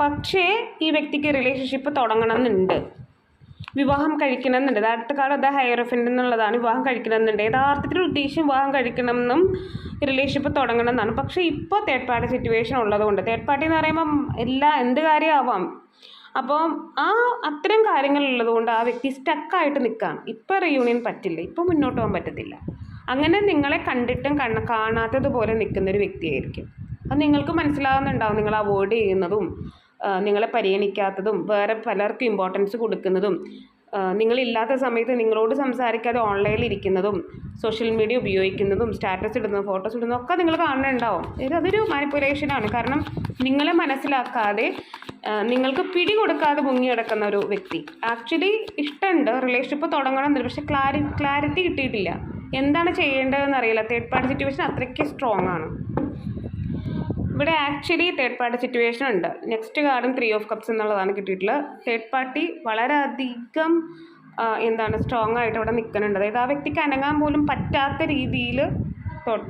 S1: പക്ഷേ ഈ വ്യക്തിക്ക് റിലേഷൻഷിപ്പ് തുടങ്ങണമെന്നുണ്ട്, വിവാഹം കഴിക്കണമെന്നുണ്ട്. അടുത്ത കാലം ഹയറോഫൻ്റ് എന്നുള്ളതാണ്, വിവാഹം കഴിക്കണമെന്നുണ്ട്. യഥാർത്ഥത്തിൽ ഉദ്ദേശം വിവാഹം കഴിക്കണമെന്നും റിലേഷൻഷിപ്പ് തുടങ്ങണം എന്നാണ്. പക്ഷേ ഇപ്പോൾ തേർഡ് പാർട്ടി സിറ്റുവേഷൻ ഉള്ളതുകൊണ്ട്, തേർഡ് പാർട്ടി എന്ന് പറയുമ്പം എന്ത് കാര്യമാവാം. അപ്പോൾ അത്തരം കാര്യങ്ങളുള്ളത് കൊണ്ട് ആ വ്യക്തി സ്റ്റക്കായിട്ട് നിൽക്കുകയാണ്. ഇപ്പോൾ റീയൂണിയൻ പറ്റില്ല, ഇപ്പോൾ മുന്നോട്ട് പോകാൻ പറ്റത്തില്ല. അങ്ങനെ നിങ്ങളെ കണ്ടിട്ടും കാണാത്തതുപോലെ നിൽക്കുന്നൊരു വ്യക്തിയായിരിക്കും. അത് നിങ്ങൾക്ക് മനസ്സിലാകുന്നുണ്ടാവും. നിങ്ങൾ അവോയ്ഡ് ചെയ്യുന്നതും നിങ്ങളെ പരിഗണിക്കാത്തതും വേറെ പലർക്കും ഇമ്പോർട്ടൻസ് കൊടുക്കുന്നതും നിങ്ങളില്ലാത്ത സമയത്ത് നിങ്ങളോട് സംസാരിക്കാതെ ഓൺലൈനിൽ ഇരിക്കുന്നതും സോഷ്യൽ മീഡിയ ഉപയോഗിക്കുന്നതും സ്റ്റാറ്റസ് ഇടുന്നതും ഫോട്ടോസ് ഇടുന്നതും ഒക്കെ നിങ്ങൾ കാണുന്നുണ്ടാവും. അതൊരു മാനിപ്പുലേഷനാണ്. കാരണം നിങ്ങളെ മനസ്സിലാക്കാതെ നിങ്ങൾക്ക് പിടി കൊടുക്കാതെ മുങ്ങി കിടക്കുന്ന ഒരു വ്യക്തി. ആക്ച്വലി ഇഷ്ടമുണ്ട്, റിലേഷൻഷിപ്പ് തുടങ്ങണമെന്നില്ല, പക്ഷെ ക്ലാരിറ്റി കിട്ടിയിട്ടില്ല, എന്താണ് ചെയ്യേണ്ടതെന്ന് അറിയില്ല. തേർഡ് പാർട്ടി സിറ്റുവേഷൻ അത്രയ്ക്ക് സ്ട്രോങ് ആണ്. ഇവിടെ ആക്ച്വലി തേർഡ് പാർട്ടി സിറ്റുവേഷൻ ഉണ്ട്. നെക്സ്റ്റ് കാർഡും 3 ഓഫ് കപ്സ് എന്നുള്ളതാണ് കിട്ടിയിട്ടുള്ളത്. തേർഡ് പാർട്ടി വളരെയധികം സ്ട്രോങ് ആയിട്ട് ഇവിടെ നിൽക്കുന്നുണ്ട്. അതായത് ആ വ്യക്തിക്ക് അനങ്ങാൻ പോലും പറ്റാത്ത രീതിയിൽ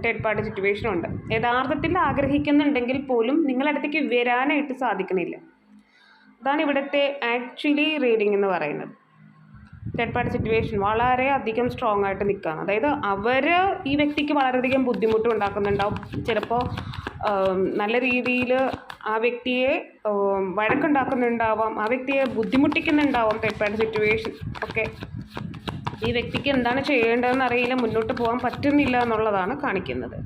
S1: തേർഡ് പാർട്ടി സിറ്റുവേഷൻ ഉണ്ട്. യഥാർത്ഥത്തിൽ ആഗ്രഹിക്കുന്നുണ്ടെങ്കിൽ പോലും നിങ്ങളടുത്തേക്ക് വരാനായിട്ട് സാധിക്കണില്ല. അതാണ് ഇവിടുത്തെ ആക്ച്വലി റീഡിംഗ് എന്ന് പറയുന്നത്. തേർഡ് പാർട്ടി സിറ്റുവേഷൻ വളരെയധികം സ്ട്രോങ് ആയിട്ട് നിൽക്കുകയാണ്. അതായത് അവർ ഈ വ്യക്തിക്ക് വളരെയധികം ബുദ്ധിമുട്ട് ഉണ്ടാക്കുന്നുണ്ടാവും. ചിലപ്പോൾ നല്ല രീതിയിൽ ആ വ്യക്തിയെ വഴക്കുണ്ടാക്കുന്നുണ്ടാവാം, ആ വ്യക്തിയെ ബുദ്ധിമുട്ടിക്കുന്നുണ്ടാവാം. തേർഡ് പാർട്ടി സിറ്റുവേഷൻ ഒക്കെ ഈ വ്യക്തിക്ക് എന്താണ് ചെയ്യേണ്ടതെന്ന് അറിയില്ല, മുന്നോട്ട് പോകാൻ പറ്റുന്നില്ല എന്നുള്ളതാണ് കാണിക്കുന്നത്.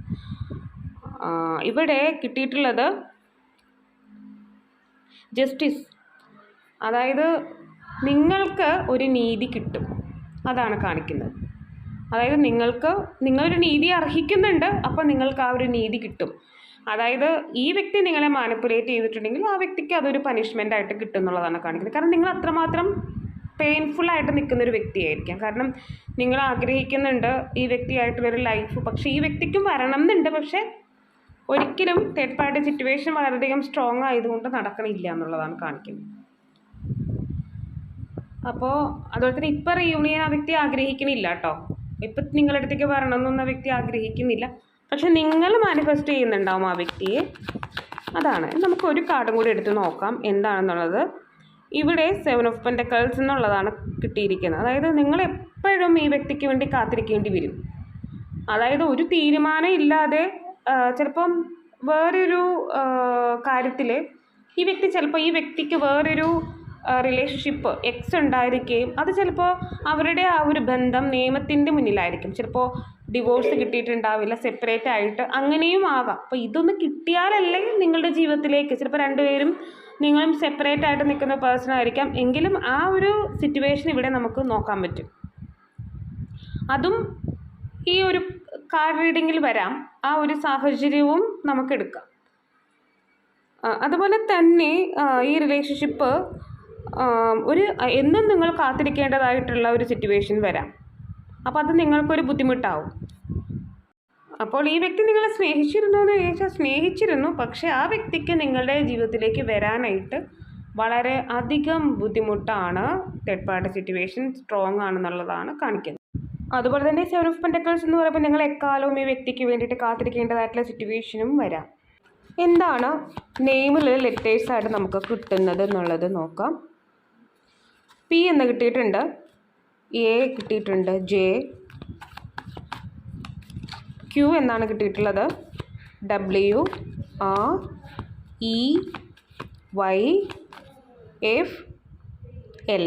S1: ഇവിടെ കിട്ടിയിട്ടുള്ളത് ജസ്റ്റിസ്. അതായത് നിങ്ങൾക്ക് ഒരു നീതി കിട്ടും, അതാണ് കാണിക്കുന്നത്. അതായത് നിങ്ങളൊരു നീതി അർഹിക്കുന്നുണ്ട്, അപ്പോൾ നിങ്ങൾക്ക് ആ ഒരു നീതി കിട്ടും. അതായത് ഈ വ്യക്തി നിങ്ങളെ മാനിപ്പുലേറ്റ് ചെയ്തിട്ടുണ്ടെങ്കിൽ ആ വ്യക്തിക്ക് അതൊരു പനിഷ്മെൻ്റ് ആയിട്ട് കിട്ടും എന്നുള്ളതാണ് കാണിക്കുന്നത്. കാരണം നിങ്ങൾ അത്രമാത്രം പെയിൻഫുള്ളായിട്ട് നിൽക്കുന്നൊരു വ്യക്തിയായിരിക്കാം. കാരണം നിങ്ങൾ ആഗ്രഹിക്കുന്നുണ്ട് ഈ വ്യക്തിയായിട്ടുള്ളൊരു ലൈഫ്, പക്ഷേ ഈ വ്യക്തിക്കും വരണം എന്നുണ്ട്, പക്ഷേ ഒരിക്കലും തേർഡ് പാർട്ടി സിറ്റുവേഷൻ വളരെയധികം സ്ട്രോങ് ആയതുകൊണ്ട് നടക്കണില്ല എന്നുള്ളതാണ് കാണിക്കുന്നത്. അപ്പോൾ അതുപോലെ തന്നെ ഇപ്പം റീയൂണിയൻ ആ വ്യക്തി ആഗ്രഹിക്കുന്നില്ല കേട്ടോ. ഇപ്പം നിങ്ങളുടെ അടുത്തേക്ക് വരണം എന്നൊന്നും ആ വ്യക്തി ആഗ്രഹിക്കുന്നില്ല, പക്ഷെ നിങ്ങൾ മാനിഫെസ്റ്റ് ചെയ്യുന്നുണ്ടാവും ആ വ്യക്തിയെ. അതാണ്. നമുക്കൊരു കാർഡും കൂടി എടുത്ത് നോക്കാം എന്താണെന്നുള്ളത്. ഇവിടെ 7 ഓഫ് പെൻറ്റക്കിൾസ് എന്നുള്ളതാണ് കിട്ടിയിരിക്കുന്നത്. അതായത് നിങ്ങൾ എപ്പോഴും ഈ വ്യക്തിക്ക് വേണ്ടി കാത്തിരിക്കേണ്ടി വരും. അതായത് ഒരു തീരുമാനം ഇല്ലാതെ ചിലപ്പം വേറൊരു കാര്യത്തിൽ ഈ വ്യക്തിക്ക് വേറൊരു റിലേഷൻഷിപ്പ് ഉണ്ടായിരിക്കുകയും അത് ചിലപ്പോൾ അവരുടെ ആ ഒരു ബന്ധം നിയമത്തിൻ്റെ മുന്നിലായിരിക്കും. ചിലപ്പോൾ ഡിവോഴ്സ് കിട്ടിയിട്ടുണ്ടാവില്ല, സെപ്പറേറ്റ് ആയിട്ട് അങ്ങനെയും ആകാം. അപ്പോൾ ഇതൊന്ന് കിട്ടിയാലല്ലേ നിങ്ങളുടെ ജീവിതത്തിലേക്ക്, ചിലപ്പോൾ രണ്ടുപേരും നിങ്ങളും സെപ്പറേറ്റ് ആയിട്ട് നിൽക്കുന്ന പേഴ്സൺ ആയിരിക്കാം, എങ്കിലും ആ ഒരു സിറ്റുവേഷൻ ഇവിടെ നമുക്ക് നോക്കാൻ പറ്റും. അതും ഈ ഒരു കാർഡ് റീഡിങ്ങിൽ വരാം, ആ ഒരു സാഹചര്യവും നമുക്കെടുക്കാം. അതുപോലെ തന്നെ ഈ റിലേഷൻഷിപ്പ് എന്നും നിങ്ങൾ കാത്തിരിക്കേണ്ടതായിട്ടുള്ള ഒരു സിറ്റുവേഷൻ വരാം. അപ്പോൾ അത് നിങ്ങൾക്കൊരു ബുദ്ധിമുട്ടാവും. അപ്പോൾ ഈ വ്യക്തി നിങ്ങളെ സ്നേഹിച്ചിരുന്നു എന്ന് ചോദിച്ചാൽ സ്നേഹിച്ചിരുന്നു, പക്ഷേ ആ വ്യക്തിക്ക് നിങ്ങളുടെ ജീവിതത്തിലേക്ക് വരാനായിട്ട് വളരെ അധികം ബുദ്ധിമുട്ടാണ്. തേർഡ് പാർട്ടി സിറ്റുവേഷൻ സ്ട്രോങ് ആണെന്നുള്ളതാണ് കാണിക്കുന്നത്. അതുപോലെ തന്നെ 7 ഓഫ് പെൻറ്റക്കിൾസ് എന്ന് പറയുമ്പോൾ നിങ്ങൾ എക്കാലവും ഈ വ്യക്തിക്ക് വേണ്ടിയിട്ട് കാത്തിരിക്കേണ്ടതായിട്ടുള്ള സിറ്റുവേഷനും വരാം. എന്താണ് നെയിമിൽ ലെറ്റേഴ്സായിട്ട് നമുക്ക് കിട്ടുന്നത് എന്നുള്ളത് നോക്കാം. പി എന്ന് കിട്ടിയിട്ടുണ്ട്, എ കിട്ടിയിട്ടുണ്ട്, ജെ, ക്യൂ എന്നാണ് കിട്ടിയിട്ടുള്ളത്, W, R, E, Y, F, L.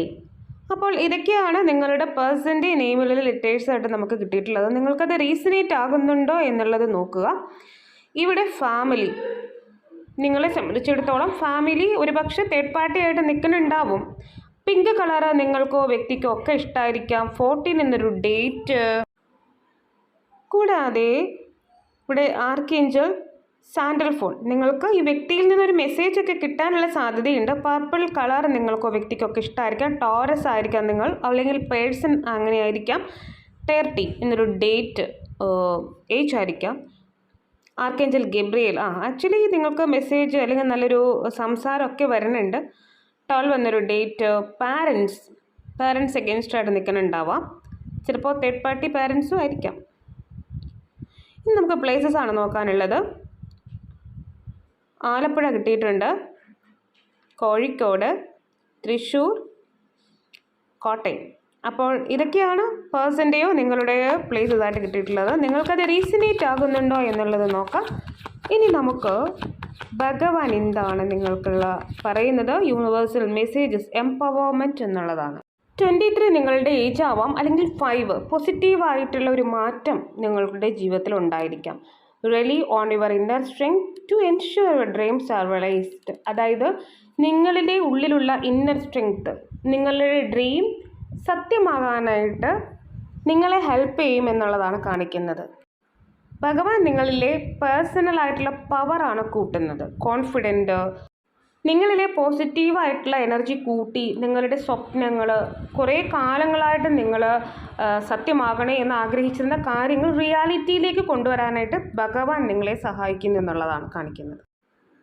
S1: അപ്പോൾ ഇതൊക്കെയാണ് നിങ്ങളുടെ പേഴ്സൻ്റെ നെയിമിലുള്ള ലെറ്റേഴ്സായിട്ട് നമുക്ക് കിട്ടിയിട്ടുള്ളത്. നിങ്ങൾക്കത് റീസണേറ്റ് ആകുന്നുണ്ടോ എന്നുള്ളത് നോക്കുക. ഇവിടെ ഫാമിലി, നിങ്ങളെ സംബന്ധിച്ചിടത്തോളം ഫാമിലി ഒരുപക്ഷെ തേർഡ് പാർട്ടി ആയിട്ട് നിൽക്കുന്നുണ്ടാവും. പിങ്ക് കളറ് നിങ്ങൾക്കോ വ്യക്തിക്കോ ഒക്കെ ഇഷ്ടമായിരിക്കാം. 14 എന്നൊരു ഡേറ്റ്, കൂടാതെ ഇവിടെ ആർക്കേഞ്ചൽ സാൻഡൽ ഫോൺ, നിങ്ങൾക്ക് ഈ വ്യക്തിയിൽ നിന്നൊരു മെസ്സേജൊക്കെ കിട്ടാനുള്ള സാധ്യതയുണ്ട്. പർപ്പിൾ കളർ നിങ്ങൾക്കോ വ്യക്തിക്കൊക്കെ ഇഷ്ടമായിരിക്കാം. ടോറസ് ആയിരിക്കാം നിങ്ങൾ, അല്ലെങ്കിൽ പേഴ്സൺ അങ്ങനെ ആയിരിക്കാം. 30 എന്നൊരു ഡേറ്റ്, ഏജ് ആയിരിക്കാം. ആർക്കേഞ്ചൽ ഗബ്രിയേൽ, ആക്ച്വലി നിങ്ങൾക്ക് മെസ്സേജ് അല്ലെങ്കിൽ നല്ലൊരു സംസാരമൊക്കെ വരുന്നുണ്ട്. 12 എന്നൊരു ഡേറ്റ്. പാരൻസ് എഗെയിൻസ്റ്റായിട്ട് നിൽക്കുന്നുണ്ടാവാം. ചിലപ്പോൾ തേർഡ് പാർട്ടി പാരൻസും ആയിരിക്കാം. ഇനി നമുക്ക് പ്ലേസസ് ആണ് നോക്കാനുള്ളത്. ആലപ്പുഴ കിട്ടിയിട്ടുണ്ട്, കോഴിക്കോട്, തൃശ്ശൂർ, കോട്ടയം. അപ്പോൾ ഇതൊക്കെയാണ് പേഴ്സൻ്റെയോ നിങ്ങളുടെയോ പ്ലേസസ് ആയിട്ട് കിട്ടിയിട്ടുള്ളത്. നിങ്ങൾക്കത് റീസണേറ്റ് ആകുന്നുണ്ടോ എന്നുള്ളത് നോക്കാം. ഇനി നമുക്ക് ഭഗവാൻ എന്താണ് നിങ്ങൾക്കുള്ള പറയുന്നത്, യൂണിവേഴ്സൽ മെസ്സേജസ്, എംപവർമെൻറ്റ് എന്നുള്ളതാണ്. 23 നിങ്ങളുടെ ഏജ് ആവാം, അല്ലെങ്കിൽ 5 പോസിറ്റീവായിട്ടുള്ള ഒരു മാറ്റം നിങ്ങളുടെ ജീവിതത്തിൽ ഉണ്ടായിരിക്കാം. Rely on your inner strength to ensure your dreams are realised. അതായത് നിങ്ങളുടെ ഉള്ളിലുള്ള ഇന്നർ സ്ട്രെങ്ത്, നിങ്ങളുടെ ഡ്രീം സത്യമാകാനായിട്ട് നിങ്ങളെ ഹെൽപ്പ് ചെയ്യുമെന്നുള്ളതാണ് കാണിക്കുന്നത്. ഭഗവാൻ നിങ്ങളിലെ പേഴ്സണലായിട്ടുള്ള പവറാണ് കൂട്ടുന്നത്. കോൺഫിഡൻറ്റ്, നിങ്ങളിലെ പോസിറ്റീവായിട്ടുള്ള എനർജി കൂട്ടി നിങ്ങളുടെ സ്വപ്നങ്ങൾ, കുറേ കാലങ്ങളായിട്ട് നിങ്ങൾ സത്യമാകണേ എന്ന് ആഗ്രഹിച്ചിരുന്ന കാര്യങ്ങൾ റിയാലിറ്റിയിലേക്ക് കൊണ്ടുവരാനായിട്ട് ഭഗവാൻ നിങ്ങളെ സഹായിക്കുന്നു എന്നുള്ളതാണ് കാണിക്കുന്നത്.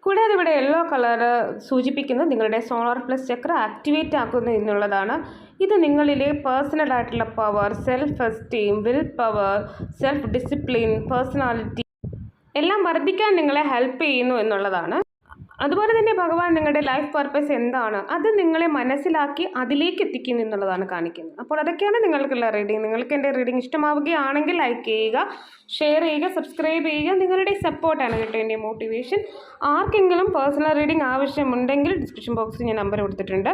S1: കൂടാതെ ഇവിടെ യെല്ലോ കളറ് സൂചിപ്പിക്കുന്നത് നിങ്ങളുടെ സോളാർ പ്ലസ് ചക്ര ആക്ടിവേറ്റ് ആക്കുന്നു എന്നുള്ളതാണ്. ഇത് നിങ്ങളിലെ പേഴ്സണലായിട്ടുള്ള power, self esteem, will power, self discipline, personality എല്ലാം വർദ്ധിക്കാൻ നിങ്ങളെ ഹെൽപ്പ് ചെയ്യുന്നു എന്നുള്ളതാണ്. അതുപോലെ തന്നെ ഭഗവാൻ നിങ്ങളുടെ ലൈഫ് പർപ്പസ് എന്താണ് അത് നിങ്ങളെ മനസ്സിലാക്കി അതിലേക്ക് എത്തിക്കുന്നു എന്നുള്ളതാണ് കാണിക്കുന്നത്. അപ്പോൾ അതൊക്കെയാണ് നിങ്ങൾക്കുള്ള റീഡിങ്. നിങ്ങൾക്ക് എൻ്റെ റീഡിങ് ഇഷ്ടമാവുകയാണെങ്കിൽ ലൈക്ക് ചെയ്യുക, ഷെയർ ചെയ്യുക, സബ്സ്ക്രൈബ് ചെയ്യുക. നിങ്ങളുടെ സപ്പോർട്ടാണ് കേട്ടോ എൻ്റെ മോട്ടിവേഷൻ. ആർക്കെങ്കിലും പേഴ്സണൽ റീഡിങ് ആവശ്യമുണ്ടെങ്കിൽ ഡിസ്ക്രിപ്ഷൻ ബോക്സിൽ ഞാൻ നമ്പർ കൊടുത്തിട്ടുണ്ട്,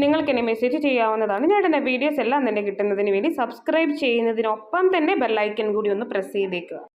S1: നിങ്ങൾക്ക് എന്നെ മെസ്സേജ് ചെയ്യാവുന്നതാണ്. ഞാൻ ഇടുന്ന വീഡിയോസ് എല്ലാം തന്നെ കിട്ടുന്നതിന് വേണ്ടി സബ്സ്ക്രൈബ് ചെയ്യുന്നതിനൊപ്പം തന്നെ ബെല്ലൈക്കൺ കൂടി ഒന്ന് പ്രസ് ചെയ്തേക്കുക.